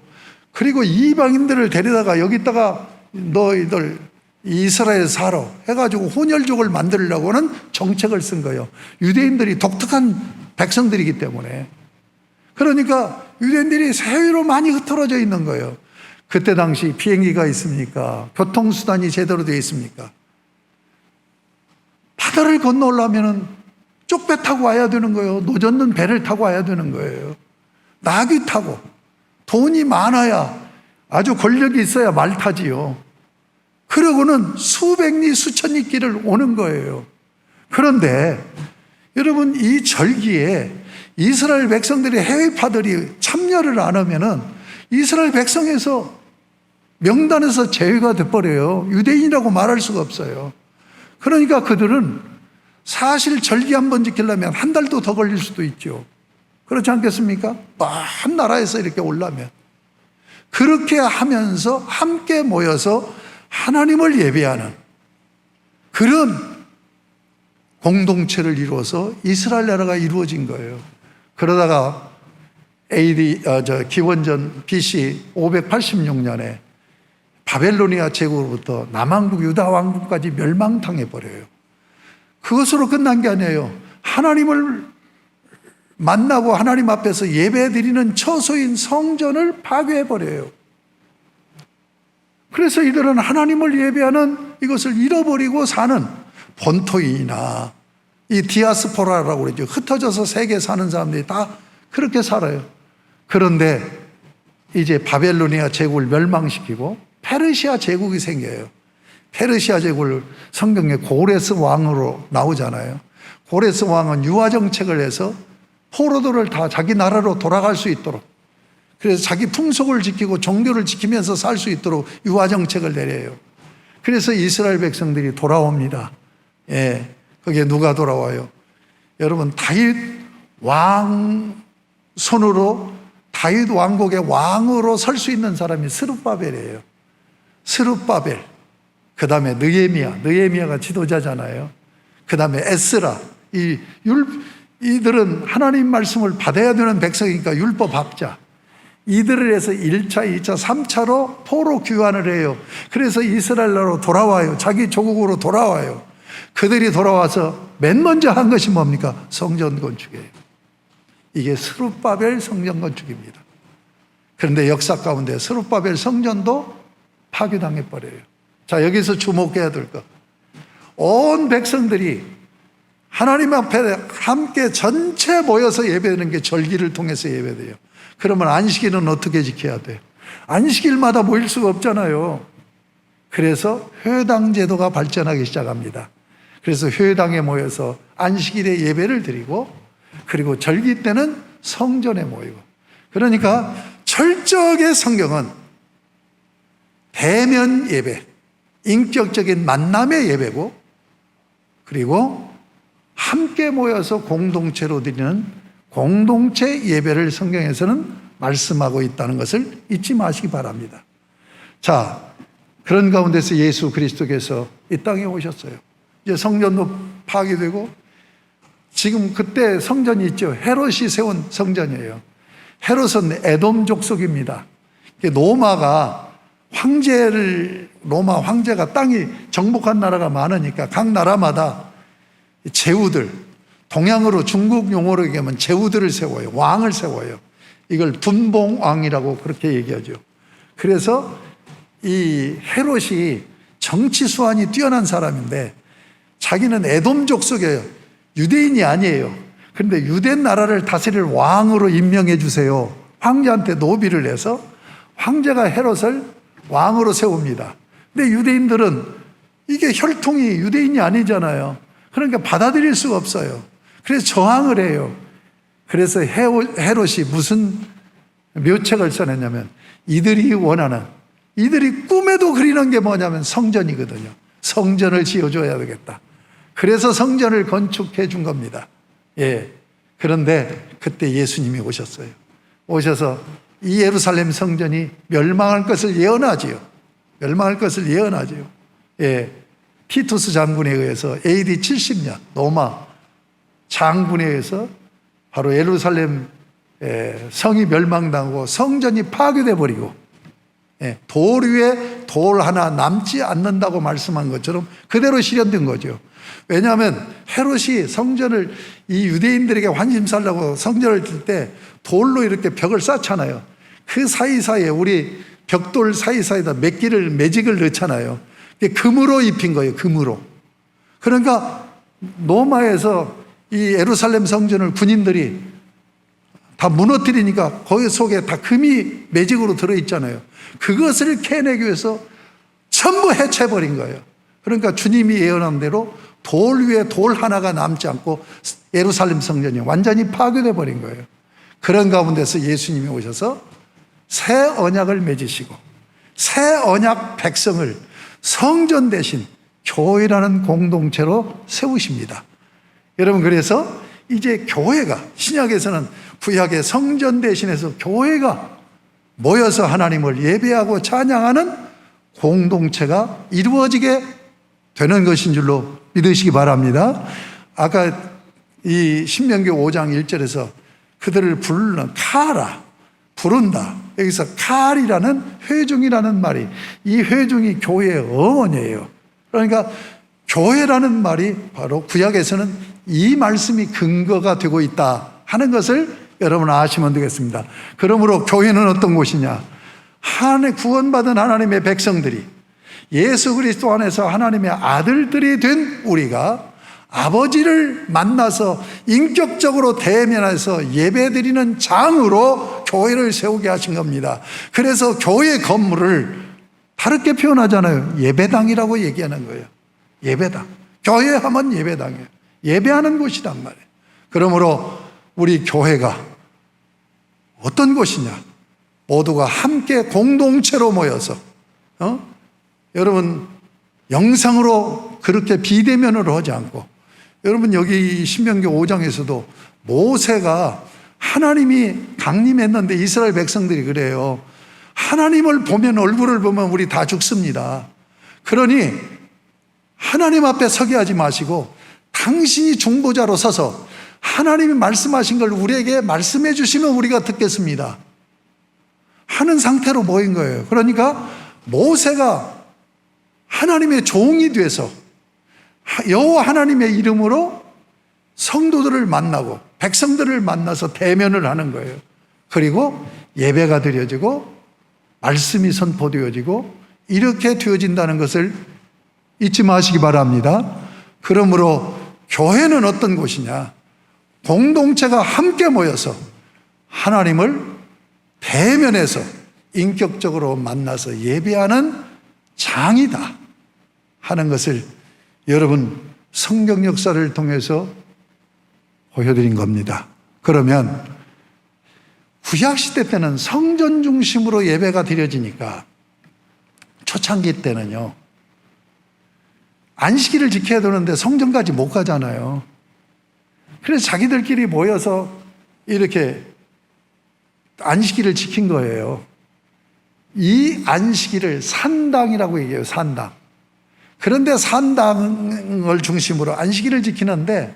그리고 이방인들을 데려다가 여기다가 너희들 이스라엘 살아 해가지고 혼혈족을 만들려고 하는 정책을 쓴 거예요. 유대인들이 독특한 백성들이기 때문에. 그러니까 유대인들이 세위로 많이 흩어져 있는 거예요. 그때 당시 비행기가 있습니까? 교통수단이 제대로 되어 있습니까? 바다를 건너오려면 쪽배 타고 와야 되는 거예요. 노젓는 배를 타고 와야 되는 거예요. 나귀 타고. 돈이 많아야, 아주 권력이 있어야 말 타지요. 그러고는 수백리 수천리 길을 오는 거예요. 그런데 여러분, 이 절기에 이스라엘 백성들이, 해외파들이 참여를 안 하면은 이스라엘 백성에서 명단에서 제외가 돼버려요. 유대인이라고 말할 수가 없어요. 그러니까 그들은 사실 절기 한 번 지키려면 한 달도 더 걸릴 수도 있죠. 그렇지 않겠습니까? 한 나라에서 이렇게 오려면. 그렇게 하면서 함께 모여서 하나님을 예배하는 그런 공동체를 이루어서 이스라엘 나라가 이루어진 거예요. 그러다가 기원전 BC 586년에 바벨로니아 제국으로부터 남왕국 유다 왕국까지 멸망당해 버려요. 그것으로 끝난 게 아니에요. 하나님을 만나고 하나님 앞에서 예배드리는 처소인 성전을 파괴해 버려요. 그래서 이들은 하나님을 예배하는 이것을 잃어버리고 사는 본토인이나 이 디아스포라라고 그러죠. 흩어져서 세계에 사는 사람들이 다 그렇게 살아요. 그런데 이제 바벨로니아 제국을 멸망시키고 페르시아 제국이 생겨요. 페르시아 제국을 성경에 고레스 왕으로 나오잖아요. 고레스 왕은 유화 정책을 해서 포로들을 다 자기 나라로 돌아갈 수 있도록, 그래서 자기 풍속을 지키고 종교를 지키면서 살 수 있도록 유화 정책을 내려요. 그래서 이스라엘 백성들이 돌아옵니다. 예, 그게 누가 돌아와요? 여러분, 다윗 왕 손으로 다윗 왕국의 왕으로 설 수 있는 사람이 스룹바벨이에요. 스룹바벨, 그 다음에 느헤미야가 지도자잖아요. 그 다음에 에스라, 이들은 하나님 말씀을 받아야 되는 백성이니까 율법학자. 이들을 해서 1차, 2차, 3차로 포로 귀환을 해요. 그래서 이스라엘로 돌아와요. 자기 조국으로 돌아와요. 그들이 돌아와서 맨 먼저 한 것이 뭡니까? 성전 건축이에요. 이게 스룹바벨 성전 건축입니다. 그런데 역사 가운데 스룹바벨 성전도 파괴당해 버려요. 자, 여기서 주목해야 될 것. 온 백성들이 하나님 앞에 함께 전체 모여서 예배하는 게 절기를 통해서 예배돼요. 그러면 안식일은 어떻게 지켜야 돼요? 안식일마다 모일 수가 없잖아요. 그래서 회당 제도가 발전하기 시작합니다. 그래서 회당에 모여서 안식일에 예배를 드리고, 그리고 절기 때는 성전에 모이고. 그러니까 철저하게 성경은 대면 예배, 인격적인 만남의 예배고, 그리고 함께 모여서 공동체로 드리는 공동체 예배를 성경에서는 말씀하고 있다는 것을 잊지 마시기 바랍니다. 자, 그런 가운데서 예수 그리스도께서 이 땅에 오셨어요. 이제 성전도 파괴되고, 지금 그때 성전이 있죠. 헤롯이 세운 성전이에요. 헤롯은 에돔 족속입니다. 로마 황제가 땅이 정복한 나라가 많으니까 각 나라마다 제후들, 동양으로 중국 용어로 얘기하면 제후들을 세워요. 왕을 세워요. 이걸 분봉왕이라고 그렇게 얘기하죠. 그래서 이 헤롯이 정치 수완이 뛰어난 사람인데, 자기는 에돔 족속이에요. 유대인이 아니에요. 그런데 유대 나라를 다스릴 왕으로 임명해 주세요. 황제한테 노비를 해서 황제가 헤롯을 왕으로 세웁니다. 근데 유대인들은 이게 혈통이 유대인이 아니잖아요. 그러니까 받아들일 수가 없어요. 그래서 저항을 해요. 그래서 헤롯이 무슨 묘책을 써냈냐면, 이들이 꿈에도 그리는 게 뭐냐면 성전이거든요. 성전을 지어줘야 되겠다. 그래서 성전을 건축해 준 겁니다. 예. 그런데 그때 예수님이 오셨어요. 오셔서 이 예루살렘 성전이 멸망할 것을 예언하지요. 멸망할 것을 예언하지요. 예, 티투스 장군에 의해서 AD 70년 로마 장군에 의해서 바로 예루살렘 성이 멸망당하고 성전이 파괴돼 버리고 돌 위에 돌 하나 남지 않는다고 말씀한 것처럼 그대로 실현된 거죠. 왜냐하면 헤롯이 성전을 이 유대인들에게 환심살라고 성전을 질 때 돌로 이렇게 벽을 쌓잖아요. 그 사이사이에 우리 벽돌 사이사이에다 매직을 넣잖아요. 금으로 입힌 거예요. 금으로. 그러니까 로마에서 이 예루살렘 성전을 군인들이 다 무너뜨리니까 거기 속에 다 금이 매직으로 들어있잖아요. 그것을 캐내기 위해서 전부 해체해버린 거예요. 그러니까 주님이 예언한 대로 돌 위에 돌 하나가 남지 않고 예루살렘 성전이 완전히 파괴돼 버린 거예요. 그런 가운데서 예수님이 오셔서 새 언약을 맺으시고 새 언약 백성을 성전 대신 교회라는 공동체로 세우십니다. 여러분, 그래서 이제 교회가, 신약에서는 구약의 성전 대신해서 교회가 모여서 하나님을 예배하고 찬양하는 공동체가 이루어지게 되는 것인 줄로 믿으시기 바랍니다. 아까 이 신명기 5장 1절에서 그들을 부르는 카라, 부른다. 여기서 칼이라는 회중이라는 말이, 이 회중이 교회의 어원이에요. 그러니까 교회라는 말이 바로 구약에서는 이 말씀이 근거가 되고 있다 하는 것을 여러분 아시면 되겠습니다. 그러므로 교회는 어떤 곳이냐? 구원받은 하나님의 백성들이 예수 그리스도 안에서 하나님의 아들들이 된 우리가 아버지를 만나서 인격적으로 대면해서 예배드리는 장으로 교회를 세우게 하신 겁니다. 그래서 교회 건물을 다르게 표현하잖아요. 예배당이라고 얘기하는 거예요. 예배당. 교회 하면 예배당이에요. 예배하는 곳이란 말이에요. 그러므로 우리 교회가 어떤 곳이냐? 모두가 함께 공동체로 모여서 여러분 영상으로 그렇게 비대면으로 하지 않고, 여러분 여기 신명기 5장에서도 모세가 하나님이 강림했는데 이스라엘 백성들이 그래요. 하나님을 보면, 얼굴을 보면 우리 다 죽습니다. 그러니 하나님 앞에 서게 하지 마시고 당신이 중보자로 서서 하나님이 말씀하신 걸 우리에게 말씀해 주시면 우리가 듣겠습니다 하는 상태로 모인 거예요. 그러니까 모세가 하나님의 종이 돼서 여호와 하나님의 이름으로 성도들을 만나고 백성들을 만나서 대면을 하는 거예요. 그리고 예배가 드려지고 말씀이 선포되어지고 이렇게 되어진다는 것을 잊지 마시기 바랍니다. 그러므로 교회는 어떤 곳이냐? 공동체가 함께 모여서 하나님을 대면해서 인격적으로 만나서 예배하는 장이다 하는 것을 여러분 성경 역사를 통해서 보여드린 겁니다. 그러면 구약시대 때는 성전 중심으로 예배가 드려지니까 초창기 때는요, 안식일을 지켜야 되는데 성전까지 못 가잖아요. 그래서 자기들끼리 모여서 이렇게 안식일을 지킨 거예요. 이 안식일을 산당이라고 얘기해요. 산당. 그런데 산당을 중심으로 안식일을 지키는데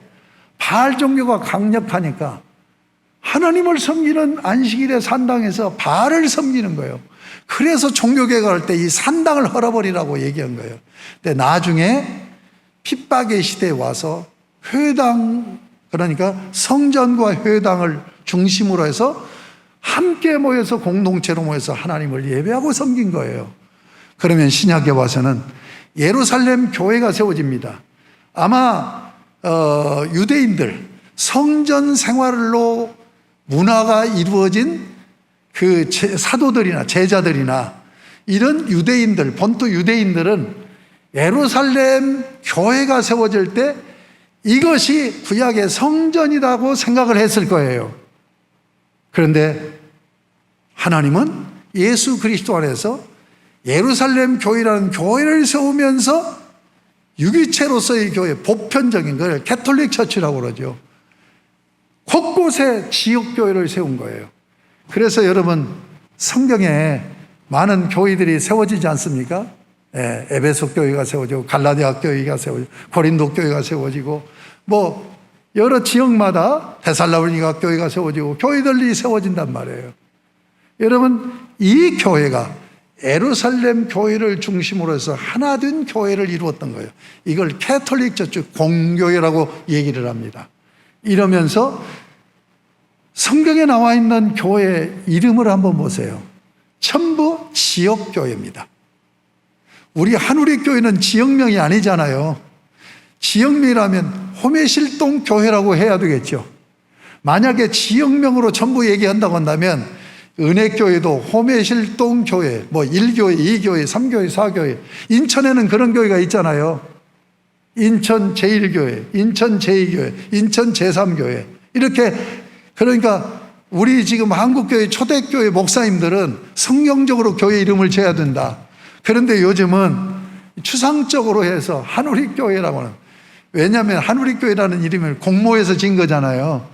바알 종교가 강력하니까 하나님을 섬기는 안식일의 산당에서 바알을 섬기는 거예요. 그래서 종교개혁할 때 이 산당을 헐어버리라고 얘기한 거예요. 근데 나중에 핍박의 시대에 와서 회당, 그러니까 성전과 회당을 중심으로 해서 함께 모여서 공동체로 모여서 하나님을 예배하고 섬긴 거예요. 그러면 신약에 와서는 예루살렘 교회가 세워집니다. 아마 유대인들 성전 생활로 문화가 이루어진 그 사도들이나 제자들이나 이런 유대인들, 본토 유대인들은 예루살렘 교회가 세워질 때 이것이 구약의 성전이라고 생각을 했을 거예요. 그런데 하나님은 예수 그리스도 안에서 예루살렘 교회라는 교회를 세우면서 유기체로서의 교회, 보편적인 걸 캐톨릭 처치라고 그러죠. 곳곳에 지역교회를 세운 거예요. 그래서 여러분, 성경에 많은 교회들이 세워지지 않습니까? 예, 에베소 교회가 세워지고 갈라디아 교회가 세워지고 고린도 교회가 세워지고 뭐 여러 지역마다 데살로니가 교회가 세워지고 교회들이 세워진단 말이에요. 여러분, 이 교회가 예루살렘 교회를 중심으로 해서 하나 된 교회를 이루었던 거예요. 이걸 캐톨릭 저축 공교회라고 얘기를 합니다. 이러면서 성경에 나와 있는 교회 이름을 한번 보세요. 전부 지역교회입니다. 우리 한우리교회는 지역명이 아니잖아요. 지역명이라면 호메실동 교회라고 해야 되겠죠. 만약에 지역명으로 전부 얘기한다고 한다면 은혜교회도 호메실동 교회, 뭐 1교회, 2교회, 3교회, 4교회. 인천에는 그런 교회가 있잖아요. 인천 제1교회, 인천 제2교회, 인천 제3교회. 이렇게, 그러니까 우리 지금 한국교회 초대교회 목사님들은 성경적으로 교회 이름을 지어야 된다. 그런데 요즘은 추상적으로 해서 한우리교회라고 하는, 왜냐하면 한우리교회라는 이름을 공모해서 진 거잖아요.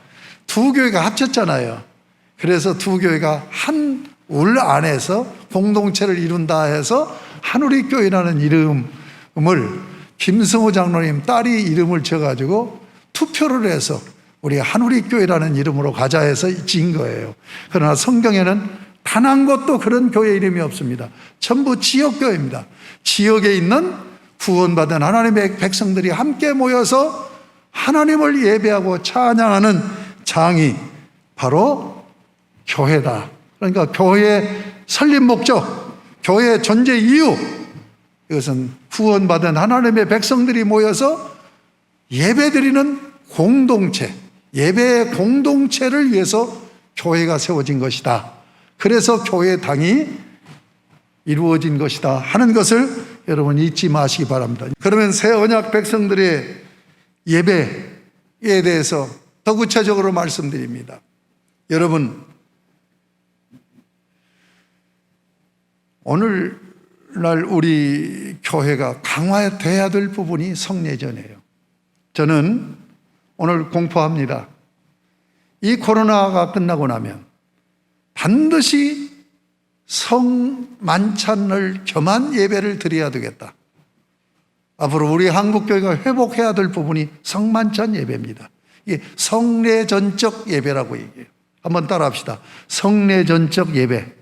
두 교회가 합쳤잖아요. 그래서 두 교회가 한 울 안에서 공동체를 이룬다 해서 한우리교회라는 이름을 김승호 장로님 딸이 이름을 지어가지고 투표를 해서 우리 한우리교회라는 이름으로 가자 해서 지은 거예요. 그러나 성경에는 단 한 곳도 그런 교회 이름이 없습니다. 전부 지역교회입니다. 지역에 있는 구원받은 하나님의 백성들이 함께 모여서 하나님을 예배하고 찬양하는 장이 바로 교회다. 그러니까 교회의 설립 목적, 교회의 존재 이유, 이것은 구원받은 하나님의 백성들이 모여서 예배드리는 공동체, 예배의 공동체를 위해서 교회가 세워진 것이다. 그래서 교회당이 이루어진 것이다 하는 것을 여러분 잊지 마시기 바랍니다. 그러면 새 언약 백성들의 예배에 대해서 더 구체적으로 말씀드립니다. 여러분, 오늘날 우리 교회가 강화돼야 될 부분이 성례전이에요. 저는 오늘 공포합니다. 이 코로나가 끝나고 나면 반드시 성만찬을 겸한 예배를 드려야 되겠다. 앞으로 우리 한국교회가 회복해야 될 부분이 성만찬 예배입니다. 이게 성례전적 예배라고 얘기해요. 한번 따라합시다. 성례전적 예배.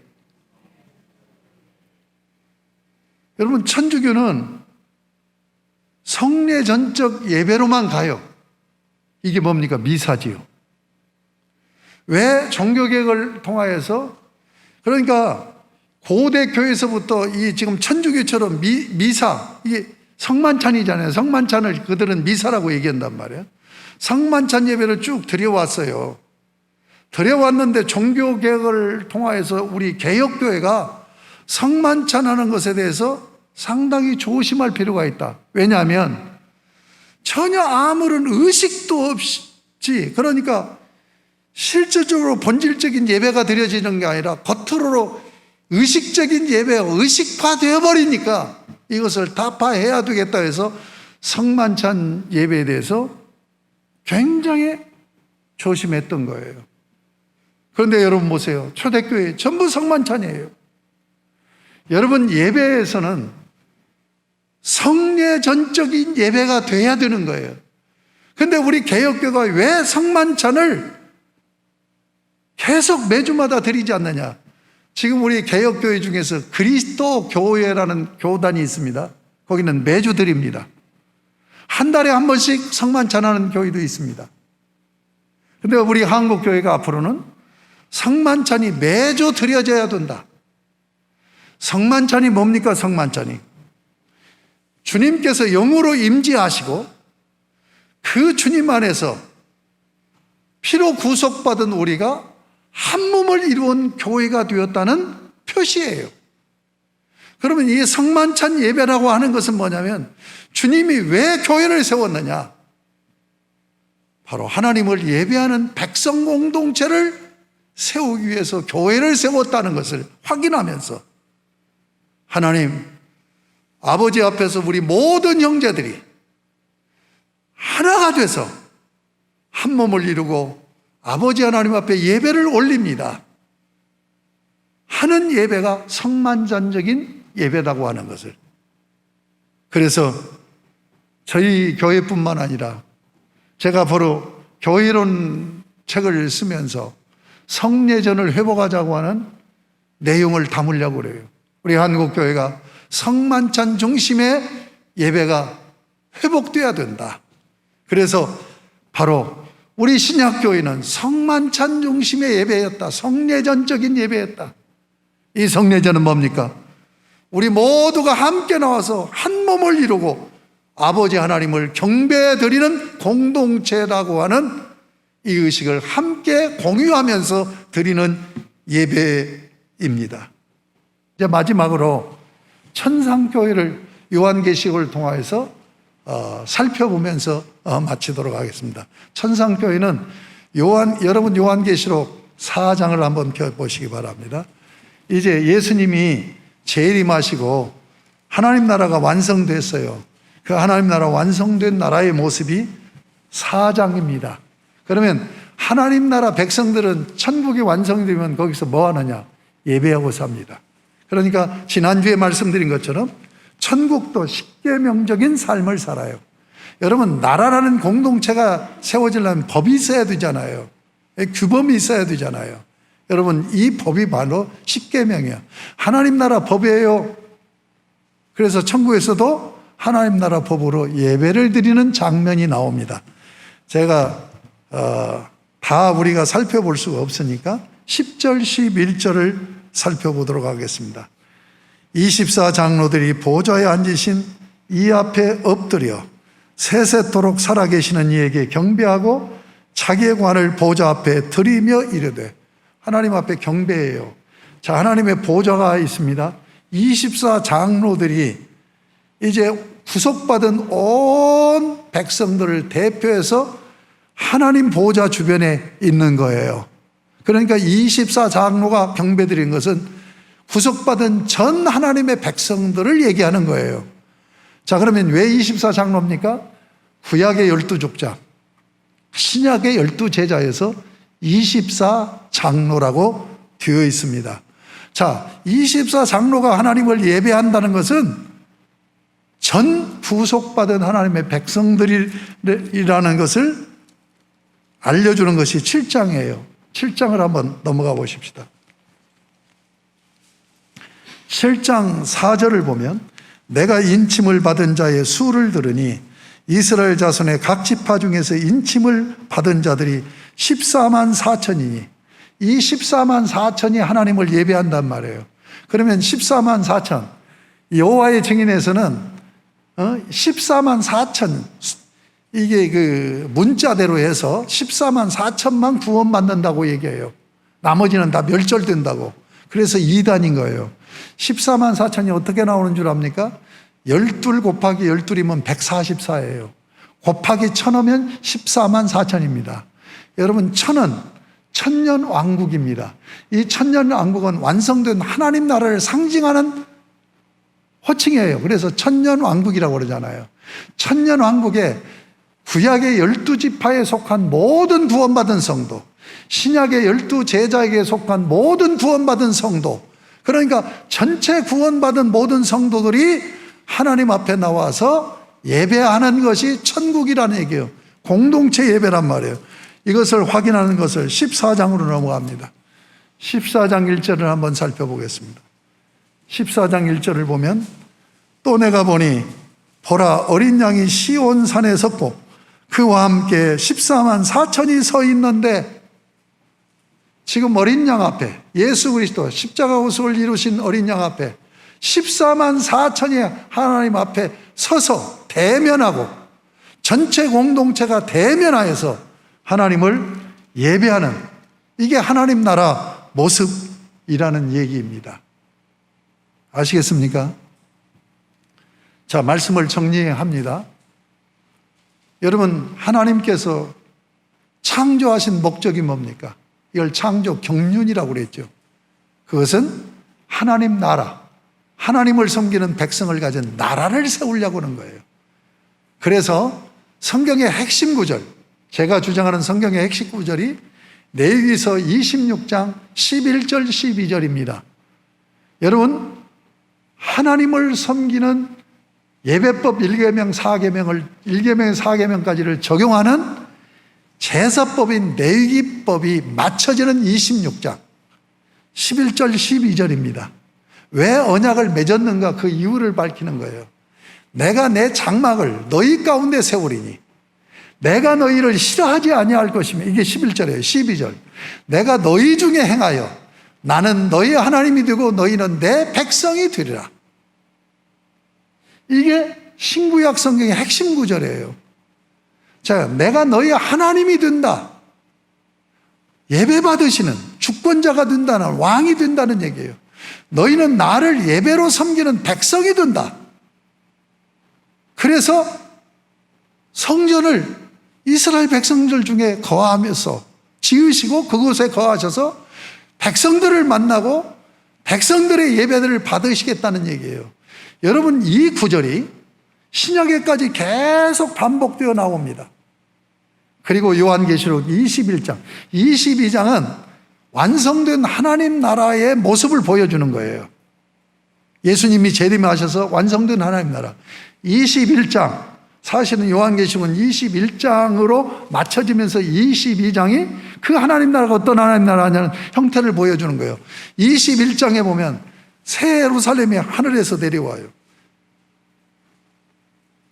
여러분, 천주교는 성례전적 예배로만 가요. 이게 뭡니까? 미사지요. 왜 종교개혁을 통하여서, 그러니까 고대 교회에서부터 이 지금 천주교처럼 미사, 이게 성만찬이잖아요. 성만찬을 그들은 미사라고 얘기한단 말이에요. 성만찬 예배를 쭉 드려왔어요. 드려왔는데 종교개혁을 통하여서 우리 개혁교회가 성만찬하는 것에 대해서 상당히 조심할 필요가 있다. 왜냐하면 전혀 아무런 의식도 없이, 그러니까 실질적으로 본질적인 예배가 드려지는 게 아니라 겉으로 의식적인 예배가 의식화되어 버리니까 이것을 타파해야 되겠다 해서 성만찬 예배에 대해서 굉장히 조심했던 거예요. 그런데 여러분 보세요. 초대교회 전부 성만찬이에요. 여러분, 예배에서는 성례전적인 예배가 돼야 되는 거예요. 그런데 우리 개혁교회가 왜 성만찬을 계속 매주마다 드리지 않느냐? 지금 우리 개혁교회 중에서 그리스도 교회라는 교단이 있습니다. 거기는 매주 드립니다. 한 달에 한 번씩 성만찬하는 교회도 있습니다. 그런데 우리 한국교회가 앞으로는 성만찬이 매주 드려져야 된다. 성만찬이 뭡니까? 성만찬이 주님께서 영으로 임재하시고 그 주님 안에서 피로 구속받은 우리가 한 몸을 이루은 교회가 되었다는 표시예요. 그러면 이 성만찬 예배라고 하는 것은 뭐냐면 주님이 왜 교회를 세웠느냐? 바로 하나님을 예배하는 백성 공동체를 세우기 위해서 교회를 세웠다는 것을 확인하면서 하나님 아버지 앞에서 우리 모든 형제들이 하나가 돼서 한 몸을 이루고 아버지 하나님 앞에 예배를 올립니다. 하는 예배가 성만찬적인 예배라고 하는 것을. 그래서 저희 교회뿐만 아니라 제가 바로 교회론 책을 쓰면서 성례전을 회복하자고 하는 내용을 담으려고 그래요. 우리 한국교회가 성만찬 중심의 예배가 회복돼야 된다. 그래서 바로 우리 신약교회는 성만찬 중심의 예배였다. 성례전적인 예배였다. 이 성례전은 뭡니까? 우리 모두가 함께 나와서 한 몸을 이루고 아버지 하나님을 경배해 드리는 공동체라고 하는 이 의식을 함께 공유하면서 드리는 예배입니다. 이제 마지막으로 천상교회를 요한계시록을 통해서 살펴보면서 마치도록 하겠습니다. 천상교회는 여러분 요한계시록 4장을 한번 펴보시기 바랍니다. 이제 예수님이 재림하시고 하나님 나라가 완성됐어요. 그 하나님 나라 완성된 나라의 모습이 4장입니다. 그러면 하나님 나라 백성들은 천국이 완성되면 거기서 뭐 하느냐? 예배하고 삽니다. 그러니까 지난주에 말씀드린 것처럼 천국도 십계명적인 삶을 살아요. 여러분, 나라라는 공동체가 세워지려면 법이 있어야 되잖아요. 규범이 있어야 되잖아요. 여러분, 이 법이 바로 십계명이에요. 하나님 나라 법이에요. 그래서 천국에서도 하나님 나라 법으로 예배를 드리는 장면이 나옵니다. 제가 다 우리가 살펴볼 수가 없으니까 10절, 11절을 살펴보도록 하겠습니다. 24장로들이 보좌에 앉으신 이 앞에 엎드려 세세토록 살아계시는 이에게 경배하고 자기의 관을 보좌 앞에 드리며 이르되, 하나님 앞에 경배해요. 자, 하나님의 보좌가 있습니다. 24장로들이 이제 구속받은 온 백성들을 대표해서 하나님 보좌 주변에 있는 거예요. 그러니까 24장로가 경배드린 것은 구속받은 전 하나님의 백성들을 얘기하는 거예요. 자, 그러면 왜 24장로입니까? 구약의 12족장, 신약의 12제자에서 24장로라고 되어 있습니다. 자, 24장로가 하나님을 예배한다는 것은 전 구속받은 하나님의 백성들이라는 것을 알려주는 것이 7장이에요. 7장을 한번 넘어가 보십시다. 7장 4절을 보면 내가 인침을 받은 자의 수를 들으니 이스라엘 자손의 각 지파 중에서 인침을 받은 자들이 14만 4천이니, 이 14만 4천이 하나님을 예배한단 말이에요. 그러면 14만 4천, 여호와의 증인에서는 14만 4천, 이게 그 문자대로 해서 14만 4천만 구원받는다고 얘기해요. 나머지는 다 멸절된다고. 그래서 2단인 거예요. 14만 4천이 어떻게 나오는 줄 압니까? 12 곱하기 12이면 144예요. 곱하기 1000하면 14만 4천입니다. 여러분, 천은 천년 왕국입니다. 이 천년 왕국은 완성된 하나님 나라를 상징하는 호칭이에요. 그래서 천년 왕국이라고 그러잖아요. 천년 왕국에 구약의 12지파에 속한 모든 구원받은 성도, 신약의 12제자에게 속한 모든 구원받은 성도, 그러니까 전체 구원받은 모든 성도들이 하나님 앞에 나와서 예배하는 것이 천국이라는 얘기예요. 공동체 예배란 말이에요. 이것을 확인하는 것을 14장으로 넘어갑니다. 14장 1절을 한번 살펴보겠습니다. 14장 1절을 보면 또 내가 보니 보라, 어린 양이 시온 산에 섰고 그와 함께 14만 4천이 서 있는데, 지금 어린 양 앞에, 예수 그리스도 십자가 우승을 이루신 어린 양 앞에 14만 4천이 하나님 앞에 서서 대면하고 전체 공동체가 대면하여서 하나님을 예배하는, 이게 하나님 나라 모습이라는 얘기입니다. 아시겠습니까? 자, 말씀을 정리합니다. 여러분, 하나님께서 창조하신 목적이 뭡니까? 이걸 창조 경륜이라고 그랬죠. 그것은 하나님 나라, 하나님을 섬기는 백성을 가진 나라를 세우려고 하는 거예요. 그래서 성경의 핵심 구절, 제가 주장하는 성경의 핵심 구절이 레위기서 26장 11절 12절입니다. 여러분, 하나님을 섬기는 예배법 1계명 4계명을 1계명 4계명까지를 적용하는 제사법인 레위기법이 맞춰지는 26장 11절 12절입니다. 왜 언약을 맺었는가 그 이유를 밝히는 거예요. 내가 내 장막을 너희 가운데 세우리니 내가 너희를 싫어하지 아니할 것이며, 이게 11절이에요. 12절, 내가 너희 중에 행하여 나는 너희 하나님이 되고 너희는 내 백성이 되리라. 이게 신구약 성경의 핵심 구절이에요. 자, 내가 너희 하나님이 된다. 예배 받으시는 주권자가 된다는, 왕이 된다는 얘기예요. 너희는 나를 예배로 섬기는 백성이 된다. 그래서 성전을 이스라엘 백성들 중에 거하면서 지으시고 그곳에 거하셔서 백성들을 만나고 백성들의 예배들을 받으시겠다는 얘기예요. 여러분, 이 구절이 신약에까지 계속 반복되어 나옵니다. 그리고 요한계시록 21장, 22장은 완성된 하나님 나라의 모습을 보여주는 거예요. 예수님이 재림하셔서 완성된 하나님 나라. 21장, 사실은 요한계시록은 21장으로 맞춰지면서 22장이 그 하나님 나라가 어떤 하나님 나라냐는 형태를 보여주는 거예요. 21장에 보면 새 예루살렘이 하늘에서 내려와요.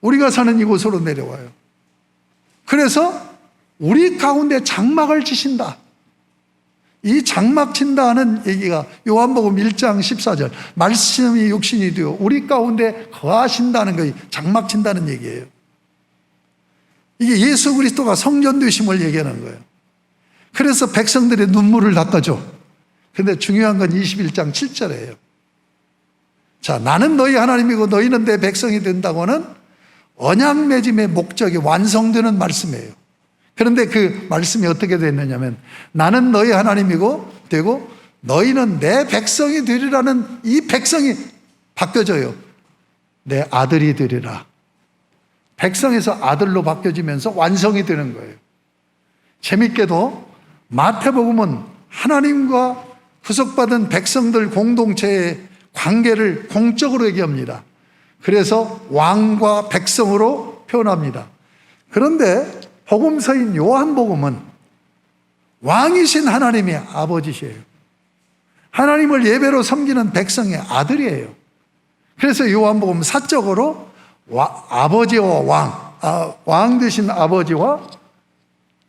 우리가 사는 이곳으로 내려와요. 그래서 우리 가운데 장막을 치신다. 이 장막 친다 하는 얘기가 요한복음 1장 14절, 말씀이 육신이 되어 우리 가운데 거하신다는 거예요. 장막 친다는 얘기예요. 이게 예수 그리스도가 성전 되심을 얘기하는 거예요. 그래서 백성들의 눈물을 닦아줘. 근데 중요한 건 21장 7절이에요. 자, 나는 너희 하나님이고 너희는 내 백성이 된다고는 언약 맺음의 목적이 완성되는 말씀이에요. 그런데 그 말씀이 어떻게 됐느냐면, 나는 너희 하나님이고 되고 너희는 내 백성이 되리라는 이 백성이 바뀌어져요. 내 아들이 되리라. 백성에서 아들로 바뀌어지면서 완성이 되는 거예요. 재밌게도 마태복음은 하나님과 구속받은 백성들 공동체의 관계를 공적으로 얘기합니다. 그래서 왕과 백성으로 표현합니다. 그런데 복음서인 요한복음은 왕이신 하나님의 아버지시에요. 하나님을 예배로 섬기는 백성의 아들이에요. 그래서 요한복음 사적으로 아버지와 왕 되신 아버지와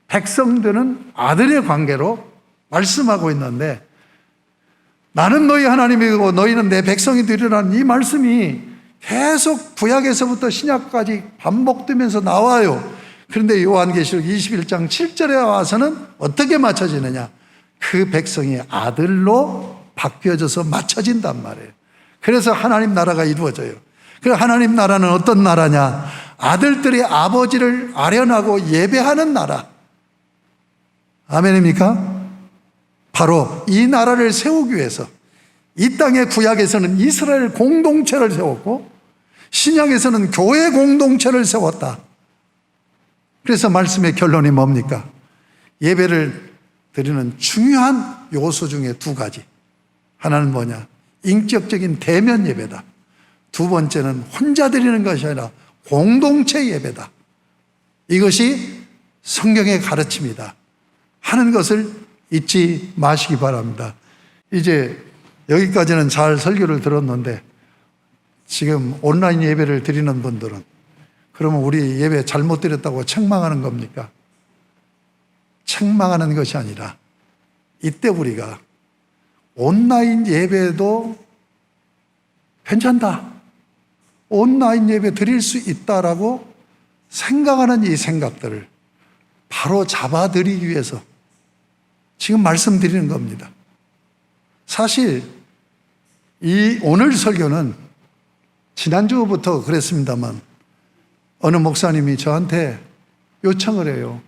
백성 되는 아들의 관계로 말씀하고 있는데, 나는 너희 하나님이고 너희는 내 백성이 되리라는 이 말씀이 계속 구약에서부터 신약까지 반복되면서 나와요. 그런데 요한계시록 21장 7절에 와서는 어떻게 맞춰지느냐? 그 백성이 아들로 바뀌어져서 맞춰진단 말이에요. 그래서 하나님 나라가 이루어져요. 그 하나님 나라는 어떤 나라냐? 아들들이 아버지를 아련하고 예배하는 나라. 아멘입니까? 바로 이 나라를 세우기 위해서 이 땅의 구약에서는 이스라엘 공동체를 세웠고 신약에서는 교회 공동체를 세웠다. 그래서 말씀의 결론이 뭡니까? 예배를 드리는 중요한 요소 중에 두 가지. 하나는 뭐냐? 인격적인 대면 예배다. 두 번째는 혼자 드리는 것이 아니라 공동체 예배다. 이것이 성경의 가르침이다 하는 것을 잊지 마시기 바랍니다. 이제 여기까지는 잘 설교를 들었는데, 지금 온라인 예배를 드리는 분들은 그러면 우리 예배 잘못 드렸다고 책망하는 겁니까? 책망하는 것이 아니라 이때 우리가 온라인 예배도 괜찮다, 온라인 예배 드릴 수 있다라고 생각하는 이 생각들을 바로 잡아드리기 위해서 지금 말씀드리는 겁니다. 사실 이 오늘 설교는 지난주부터 그랬습니다만 어느 목사님이 저한테 요청을 해요.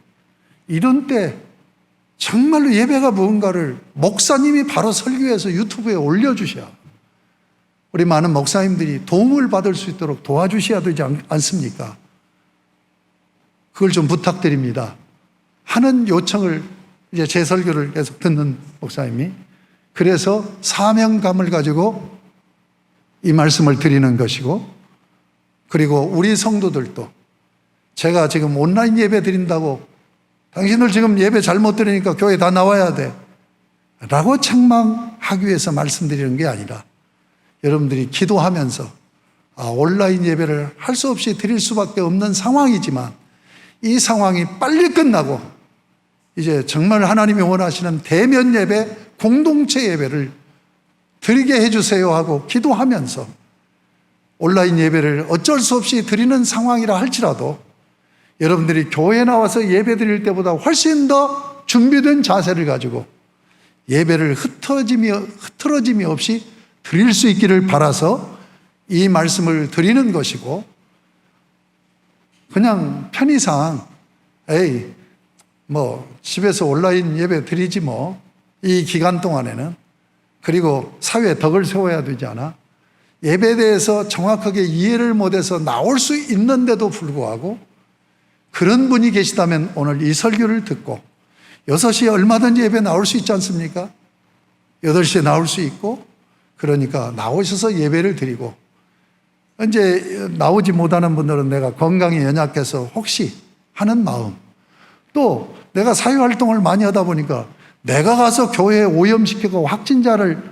이런 때 정말로 예배가 무언가를 목사님이 바로 설교해서 유튜브에 올려주셔야, 우리 많은 목사님들이 도움을 받을 수 있도록 도와주셔야 되지 않습니까? 그걸 좀 부탁드립니다 하는 요청을 이제 제 설교를 계속 듣는 목사님이, 그래서 사명감을 가지고 이 말씀을 드리는 것이고, 그리고 우리 성도들도 제가 지금 온라인 예배 드린다고 당신들 지금 예배 잘못 드리니까 교회 다 나와야 돼 라고 책망하기 위해서 말씀드리는 게 아니라, 여러분들이 기도하면서 온라인 예배를 할 수 없이 드릴 수밖에 없는 상황이지만 이 상황이 빨리 끝나고 이제 정말 하나님이 원하시는 대면 예배, 공동체 예배를 드리게 해주세요 하고 기도하면서 온라인 예배를 어쩔 수 없이 드리는 상황이라 할지라도 여러분들이 교회에 나와서 예배 드릴 때보다 훨씬 더 준비된 자세를 가지고 예배를 흐트러짐이 없이 드릴 수 있기를 바라서 이 말씀을 드리는 것이고, 그냥 편의상 집에서 온라인 예배 드리지 이 기간 동안에는, 그리고 사회에 덕을 세워야 되지 않아? 예배에 대해서 정확하게 이해를 못해서 나올 수 있는데도 불구하고 그런 분이 계시다면 오늘 이 설교를 듣고 6시에 얼마든지 예배 나올 수 있지 않습니까? 8시에 나올 수 있고, 그러니까 나오셔서 예배를 드리고, 이제 나오지 못하는 분들은 내가 건강이 연약해서 혹시 하는 마음, 또 내가 사회활동을 많이 하다 보니까 내가 가서 교회에 오염시키고 확진자를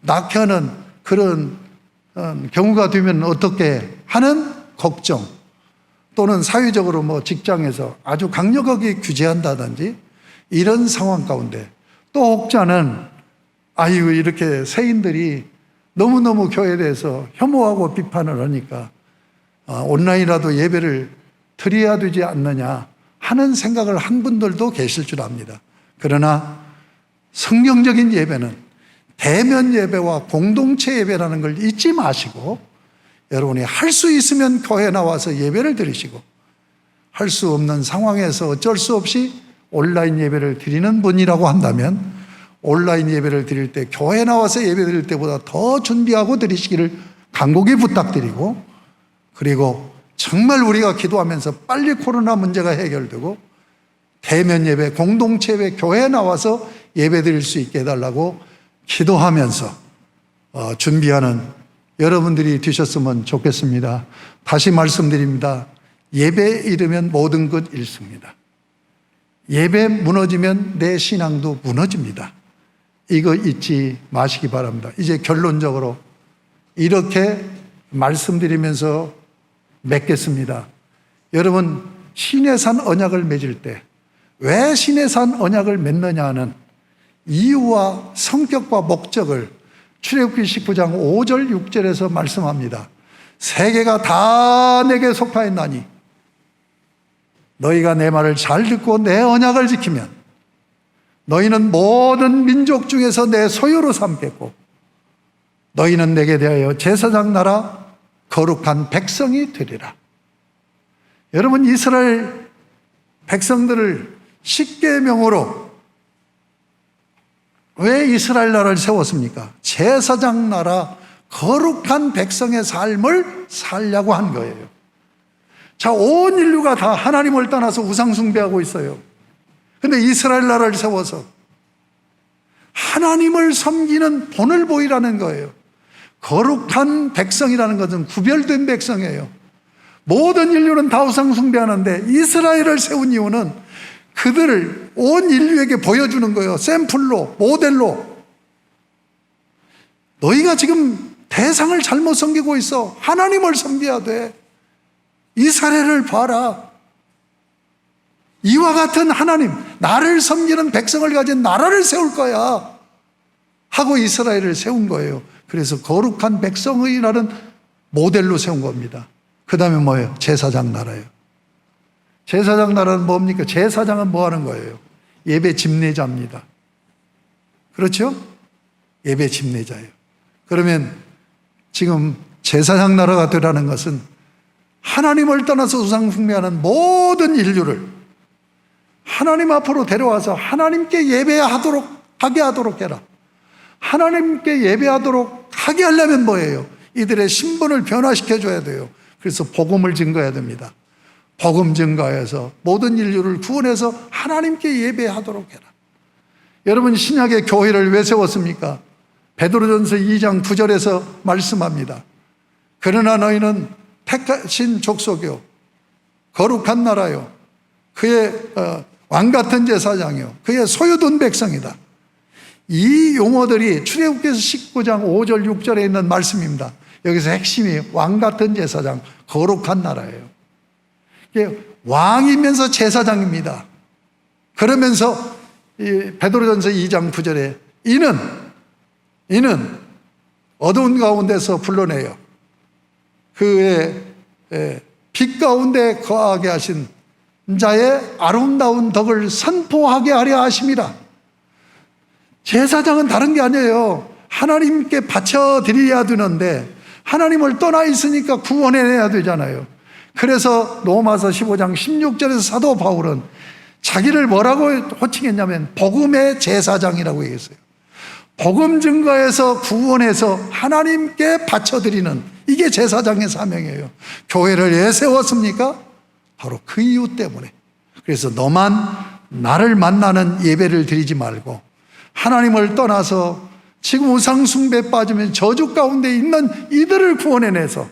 낳게 하는 그런 경우가 되면 어떻게 하는 걱정, 또는 사회적으로 직장에서 아주 강력하게 규제한다든지 이런 상황 가운데, 또 혹자는 이렇게 세인들이 너무너무 교회에 대해서 혐오하고 비판을 하니까 온라인이라도 예배를 드려야 되지 않느냐 하는 생각을 한 분들도 계실 줄 압니다. 그러나 성경적인 예배는 대면 예배와 공동체 예배라는 걸 잊지 마시고, 여러분이 할 수 있으면 교회에 나와서 예배를 드리시고, 할 수 없는 상황에서 어쩔 수 없이 온라인 예배를 드리는 분이라고 한다면 온라인 예배를 드릴 때 교회에 나와서 예배 드릴 때보다 더 준비하고 드리시기를 간곡히 부탁드리고, 그리고 정말 우리가 기도하면서 빨리 코로나 문제가 해결되고 대면 예배, 공동체 예배, 교회에 나와서 예배 드릴 수 있게 해달라고 기도하면서 준비하는 여러분들이 되셨으면 좋겠습니다. 다시 말씀드립니다. 예배 잃으면 모든 것 잃습니다. 예배 무너지면 내 신앙도 무너집니다. 이거 잊지 마시기 바랍니다. 이제 결론적으로 이렇게 말씀드리면서 맺겠습니다. 여러분, 시내산 언약을 맺을 때 왜 시내산 언약을 맺느냐 하는 이유와 성격과 목적을 출애굽기 19장 5절 6절에서 말씀합니다. 세계가 다 내게 속하였나니 너희가 내 말을 잘 듣고 내 언약을 지키면 너희는 모든 민족 중에서 내 소유로 삼겠고 너희는 내게 대하여 제사장 나라 거룩한 백성이 되리라. 여러분, 이스라엘 백성들을 십계명으로 왜 이스라엘 나라를 세웠습니까? 제사장 나라 거룩한 백성의 삶을 살려고 한 거예요. 자, 온 인류가 다 하나님을 떠나서 우상 숭배하고 있어요. 근데 이스라엘 나라를 세워서 하나님을 섬기는 본을 보이라는 거예요. 거룩한 백성이라는 것은 구별된 백성이에요. 모든 인류는 다 우상 숭배하는데 이스라엘을 세운 이유는 그들을 온 인류에게 보여주는 거예요. 샘플로, 모델로. 너희가 지금 대상을 잘못 섬기고 있어. 하나님을 섬겨야 돼. 이스라엘을 봐라. 이와 같은 하나님, 나를 섬기는 백성을 가진 나라를 세울 거야 하고 이스라엘을 세운 거예요. 그래서 거룩한 백성이라는 모델로 세운 겁니다. 그 다음에 뭐예요? 제사장 나라예요. 제사장 나라는 뭡니까? 제사장은 뭐 하는 거예요? 예배 집례자입니다. 그렇죠? 예배 집례자예요. 그러면 지금 제사장 나라가 되라는 것은 하나님을 떠나서 우상 숭배하는 모든 인류를 하나님 앞으로 데려와서 하나님께 하게 하도록 해라. 하나님께 예배하도록 하게 하려면 뭐예요? 이들의 신분을 변화시켜 줘야 돼요. 그래서 복음을 증거해야 됩니다. 복음 증가해서 모든 인류를 구원해서 하나님께 예배하도록 해라. 여러분, 신약의 교회를 왜 세웠습니까? 베드로전서 2장 9절에서 말씀합니다. 그러나 너희는 택하신 족속이요 거룩한 나라요 그의 왕같은 제사장이요 그의 소유된 백성이다. 이 용어들이 출애굽기서 19장 5절 6절에 있는 말씀입니다. 여기서 핵심이 왕같은 제사장, 거룩한 나라예요. 이게 왕이면서 제사장입니다. 그러면서 이 베드로전서 2장 9절에 이는 어두운 가운데서 불러내요 그의 빛 가운데 거하게 하신 자의 아름다운 덕을 선포하게 하려 하심이라. 제사장은 다른 게 아니에요. 하나님께 바쳐드려야 되는데 하나님을 떠나 있으니까 구원해내야 되잖아요. 그래서 로마서 15장 16절에서 사도 바울은 자기를 뭐라고 호칭했냐면 복음의 제사장이라고 얘기했어요. 복음 증거에서 구원해서 하나님께 바쳐드리는, 이게 제사장의 사명이에요. 교회를 왜 세웠습니까? 바로 그 이유 때문에. 그래서 너만 나를 만나는 예배를 드리지 말고 하나님을 떠나서 지금 우상숭배에 빠지면 저주 가운데 있는 이들을 구원해내서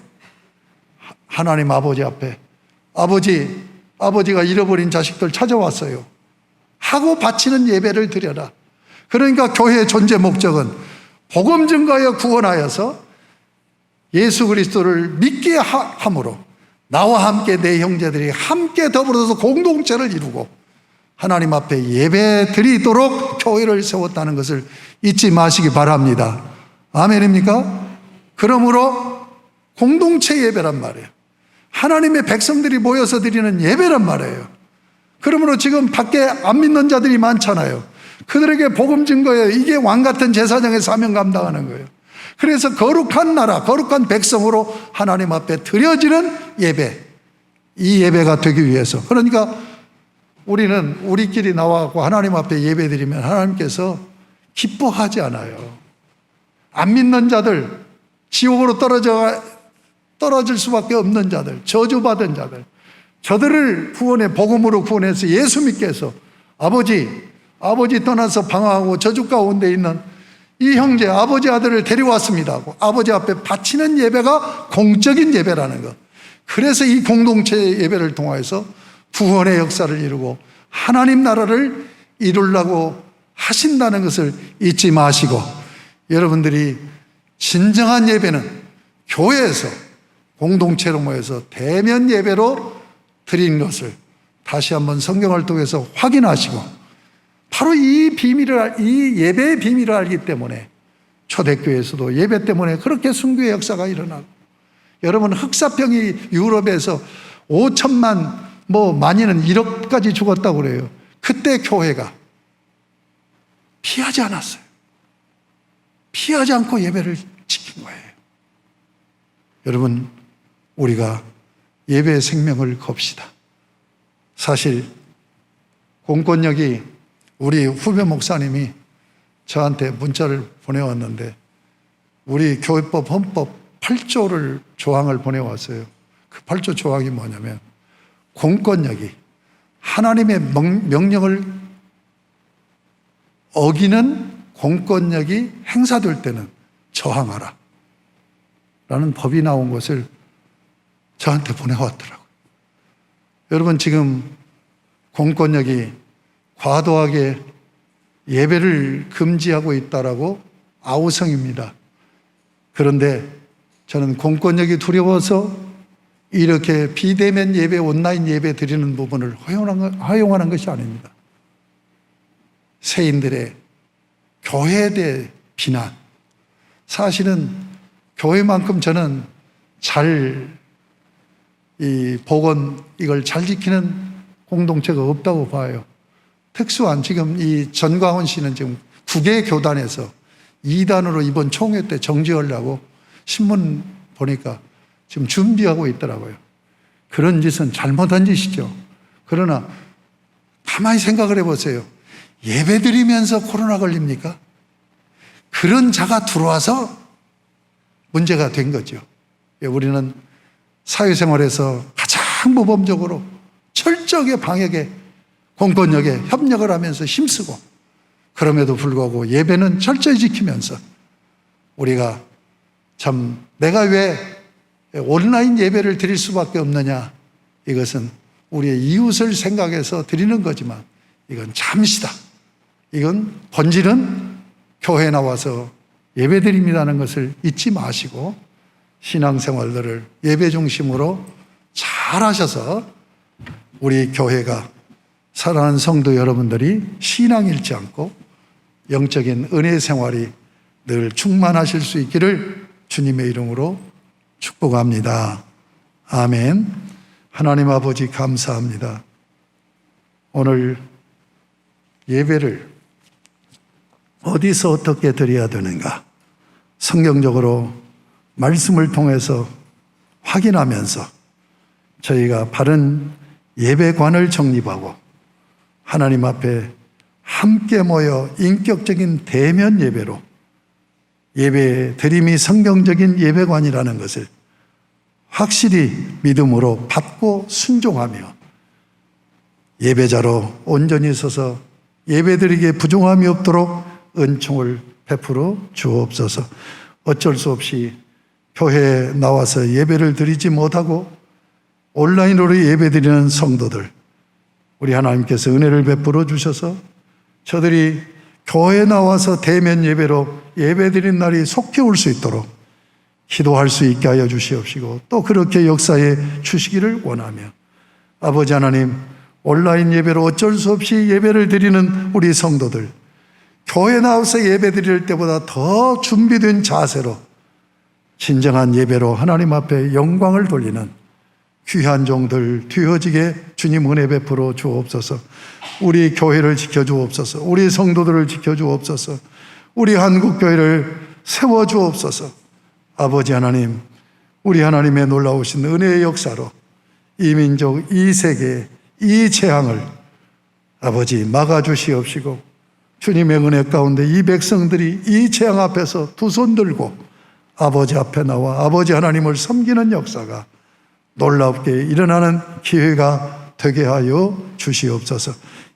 하나님 아버지 앞에 아버지가 잃어버린 자식들 찾아왔어요 하고 바치는 예배를 드려라. 그러니까 교회의 존재 목적은 복음 증거하여 구원하여서 예수 그리스도를 믿게 함으로 나와 함께 내 형제들이 함께 더불어서 공동체를 이루고 하나님 앞에 예배 드리도록 교회를 세웠다는 것을 잊지 마시기 바랍니다. 아멘입니까? 그러므로 공동체 예배란 말이에요. 하나님의 백성들이 모여서 드리는 예배란 말이에요. 그러므로 지금 밖에 안 믿는 자들이 많잖아요. 그들에게 복음 증거예요. 이게 왕같은 제사장의 사명 감당하는 거예요. 그래서 거룩한 나라, 거룩한 백성으로 하나님 앞에 드려지는 예배, 이 예배가 되기 위해서. 그러니까 우리는 우리끼리 나와서 하나님 앞에 예배 드리면 하나님께서 기뻐하지 않아요. 안 믿는 자들, 지옥으로 떨어질 수밖에 없는 자들, 저주받은 자들, 저들을 구원해 복음으로 구원해서 예수 믿게 해서 아버지 떠나서 방황하고 저주 가운데 있는 이 형제, 아버지 아들을 데려왔습니다 하고 아버지 앞에 바치는 예배가 공적인 예배라는 것. 그래서 이 공동체 예배를 통해서 구원의 역사를 이루고 하나님 나라를 이루려고 하신다는 것을 잊지 마시고, 여러분들이 진정한 예배는 교회에서 공동체로 모여서 대면 예배로 드린 것을 다시 한번 성경을 통해서 확인하시고, 바로 이 예배의 비밀을 알기 때문에 초대교회에서도 예배 때문에 그렇게 순교의 역사가 일어나고, 여러분 흑사병이 유럽에서 5천만 많이는 1억까지 죽었다고 그래요. 그때 교회가 피하지 않았어요. 피하지 않고 예배를 지킨 거예요. 여러분, 우리가 예배의 생명을 겁시다. 사실 공권력이, 우리 후배 목사님이 저한테 문자를 보내왔는데 우리 교회법 헌법 8조를 조항을 보내왔어요. 그 8조 조항이 뭐냐면 공권력이 하나님의 명령을 어기는 공권력이 행사될 때는 저항하라 라는 법이 나온 것을 저한테 보내왔더라고요. 여러분, 지금 공권력이 과도하게 예배를 금지하고 있다라고 아우성입니다. 그런데 저는 공권력이 두려워서 이렇게 비대면 예배, 온라인 예배 드리는 부분을 허용하는 것이 아닙니다. 세인들의 교회에 대해 비난, 사실은 교회만큼 저는 이 복원, 이걸 잘 지키는 공동체가 없다고 봐요. 특수한, 지금 이 전광훈 씨는 지금 9개 교단에서 2단으로 이번 총회 때 정지하려고 신문 보니까 지금 준비하고 있더라고요. 그런 짓은 잘못한 짓이죠. 그러나 가만히 생각을 해보세요. 예배 드리면서 코로나 걸립니까? 그런 자가 들어와서 문제가 된 거죠. 우리는 사회생활에서 가장 상부범적으로 철저하게 방역에 공권력에 협력을 하면서 힘쓰고, 그럼에도 불구하고 예배는 철저히 지키면서 우리가 참 내가 왜 온라인 예배를 드릴 수밖에 없느냐, 이것은 우리의 이웃을 생각해서 드리는 거지만 이건 잠시다. 이건 본질은 교회에 나와서 예배드립니다는 것을 잊지 마시고 신앙생활들을 예배 중심으로 잘 하셔서 우리 교회가, 사랑하는 성도 여러분들이 신앙 잃지 않고 영적인 은혜 생활이 늘 충만하실 수 있기를 주님의 이름으로 축복합니다. 아멘. 하나님 아버지 감사합니다. 오늘 예배를 어디서 어떻게 드려야 되는가, 성경적으로 말씀을 통해서 확인하면서 저희가 바른 예배관을 정립하고 하나님 앞에 함께 모여 인격적인 대면 예배로 예배 드림이 성경적인 예배관이라는 것을 확실히 믿음으로 받고 순종하며 예배자로 온전히 서서 예배드리기에 부족함이 없도록 은총을 베풀어 주옵소서. 어쩔 수 없이 교회에 나와서 예배를 드리지 못하고 온라인으로 예배드리는 성도들, 우리 하나님께서 은혜를 베풀어 주셔서 저들이 교회에 나와서 대면 예배로 예배드리는 날이 속히 올 수 있도록 기도할 수 있게 하여 주시옵시고, 또 그렇게 역사해 주시기를 원하며, 아버지 하나님, 온라인 예배로 어쩔 수 없이 예배를 드리는 우리 성도들, 교회에 나와서 예배 드릴 때보다 더 준비된 자세로 진정한 예배로 하나님 앞에 영광을 돌리는 귀한 종들 뒤어지게 주님 은혜 베풀어 주옵소서. 우리 교회를 지켜주옵소서. 우리 성도들을 지켜주옵소서. 우리 한국교회를 세워주옵소서. 아버지 하나님, 우리 하나님의 놀라우신 은혜의 역사로 이 민족, 이 세계, 이 재앙을 아버지 막아주시옵시고, 주님의 은혜 가운데 이 백성들이 이 재앙 앞에서 두 손 들고 아버지 앞에 나와 아버지 하나님을 섬기는 역사가 놀랍게 일어나는 기회가 되게 하여 주시옵소서.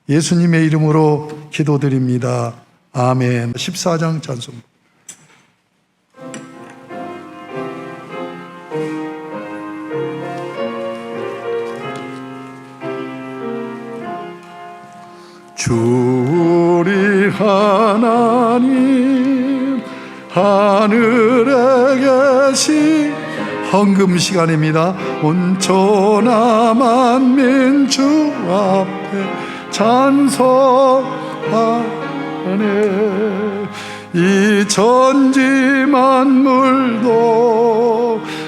예수님의 이름으로 기도드립니다. 아멘. 14장 찬송. 주 우리 하나님 하늘에 계신 헌금 시간입니다. 온천하 만민 주 앞에 찬송하네. 이 천지 만물도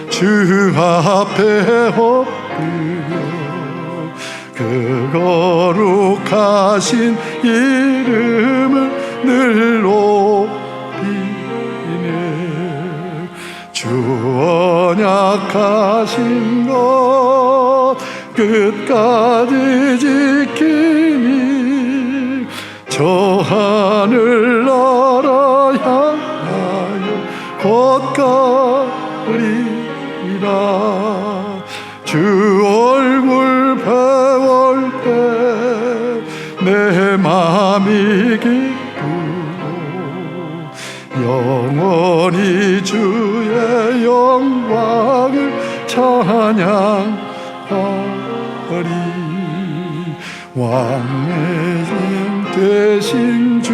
주 앞에 엎드려 그 거룩하신 이름을 늘 높이네. 주 언약하신 것 끝까지 지키니 저 하늘나라 향하여 곧 가리라. 주 얼굴 배울 때 내 맘이 기쁘고 영원히 주의 영광을 찬양하리. 왕의 되신 주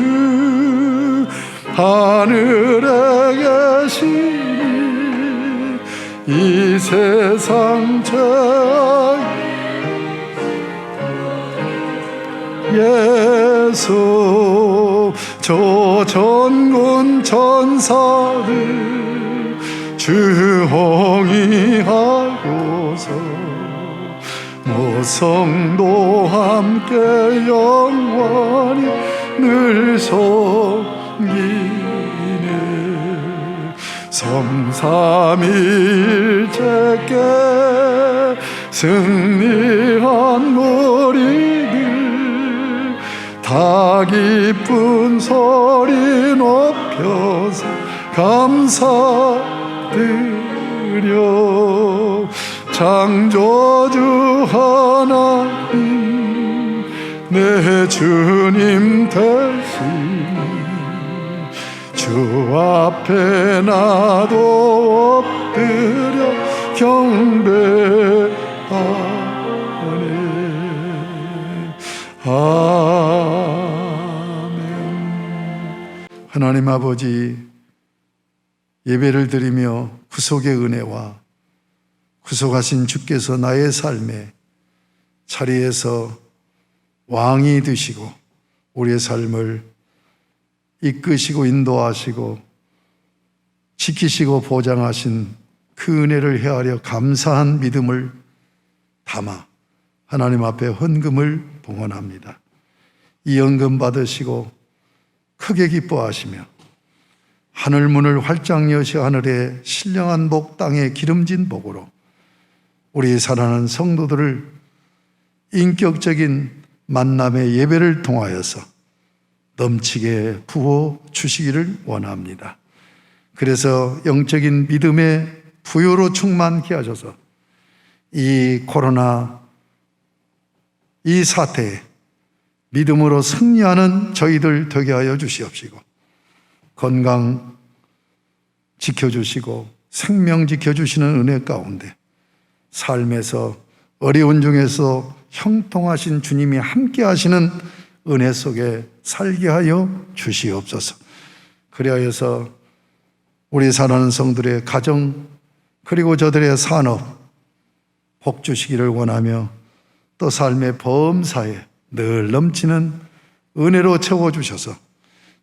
하늘에 계시니 이 세상 죄악 예수 저 전군 천사들 주홍이하고서 모성도 함께 영원히 늘 섬기네. 성삼일체께 승리한 우리들 다 기쁜 소리 높여서 감사드려. 창조주 하나님 내 주님 대신 주 앞에 나도 엎드려 경배하네. 아멘. 하나님 아버지, 예배를 드리며 구속의 은혜와 구속하신 주께서 나의 삶에 자리에서 왕이 되시고 우리의 삶을 이끄시고 인도하시고 지키시고 보장하신 그 은혜를 헤아려 감사한 믿음을 담아 하나님 앞에 헌금을 봉헌합니다. 이 헌금 받으시고 크게 기뻐하시며 하늘 문을 활짝 여시 하늘에 신령한 복, 땅에 기름진 복으로 우리 사랑하는 성도들을 인격적인 만남의 예배를 통하여서 넘치게 부어 주시기를 원합니다. 그래서 영적인 믿음의 부요로 충만케 하셔서 이 코로나 이 사태에 믿음으로 승리하는 저희들 되게 하여 주시옵시고 건강 지켜주시고 생명 지켜주시는 은혜 가운데 삶에서 어려운 중에서 형통하신 주님이 함께 하시는 은혜 속에 살게 하여 주시옵소서. 그리하여서 우리 사랑하는 성들의 가정 그리고 저들의 산업 복 주시기를 원하며 또 삶의 범사에 늘 넘치는 은혜로 채워주셔서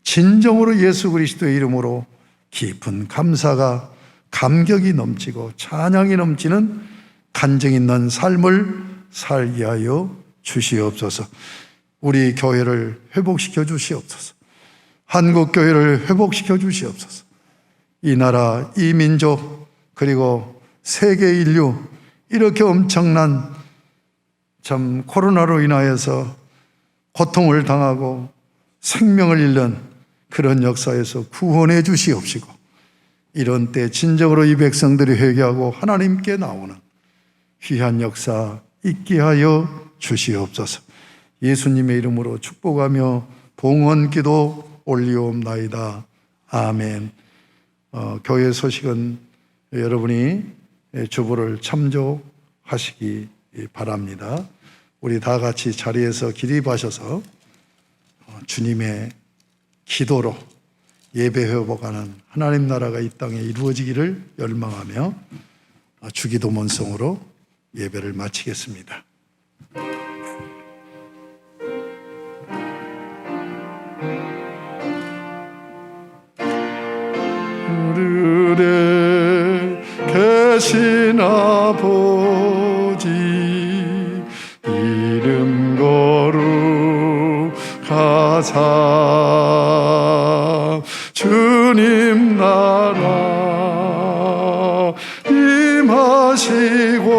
진정으로 예수 그리스도의 이름으로 깊은 감사가 감격이 넘치고 찬양이 넘치는 간증 있는 삶을 살게 하여 주시옵소서. 우리 교회를 회복시켜 주시옵소서. 한국 교회를 회복시켜 주시옵소서. 이 나라, 이 민족, 그리고 세계 인류 이렇게 엄청난 참 코로나로 인하여서 고통을 당하고 생명을 잃는 그런 역사에서 구원해 주시옵시고 이런 때 진정으로 이 백성들이 회개하고 하나님께 나오는 귀한 역사 있게 하여 주시옵소서. 예수님의 이름으로 축복하며 봉헌기도 올리옵나이다. 아멘. 교회 소식은 여러분이 주보를 참조하시기 바랍니다. 우리 다 같이 자리에서 기립하셔서 주님의 기도로 예배 회복하는 하나님 나라가 이 땅에 이루어지기를 열망하며 주기도문성으로 예배를 마치겠습니다. 하늘에 계신 아버지 이름 거룩하사 주님 나라 임하시고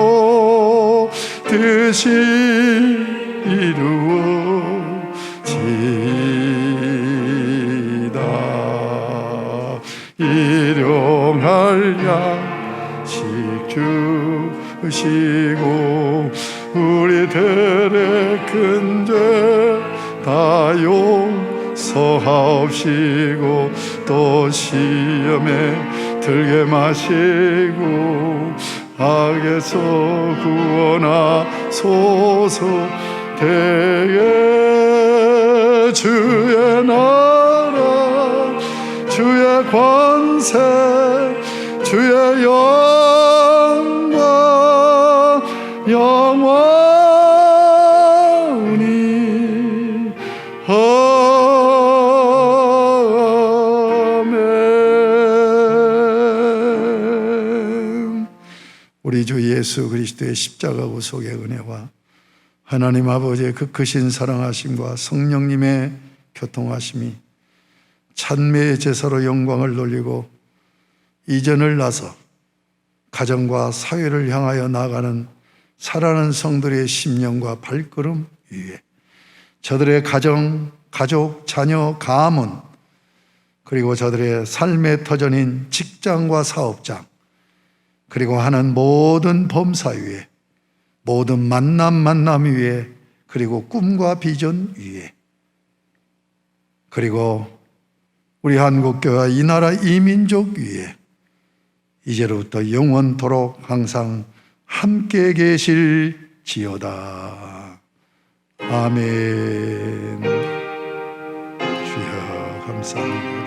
뜻이 이루어지다. 일용할 양식 주시고 우리들의 큰 죄 다 용서하옵시고 또 시험에 들게 마시고 악에서 구원하소서. 대개 주의 나라 주의 권세 주의 영광 영원히 아멘. 우리 주 예수 그리스도의 십자가 구속의 은혜와 하나님 아버지의 그 크신 사랑하심과 성령님의 교통하심이 찬미의 제사로 영광을 돌리고 이전을 나서 가정과 사회를 향하여 나아가는 살아가는 성들의 심령과 발걸음 위에 저들의 가정, 가족, 자녀, 가문 그리고 저들의 삶의 터전인 직장과 사업장 그리고 하는 모든 범사 위에, 모든 만남 위에, 그리고 꿈과 비전 위에, 그리고 우리 한국교회와 이 나라 이 민족 위에 이제로부터 영원토록 항상 함께 계실지어다. 아멘. 주여 감사합니다.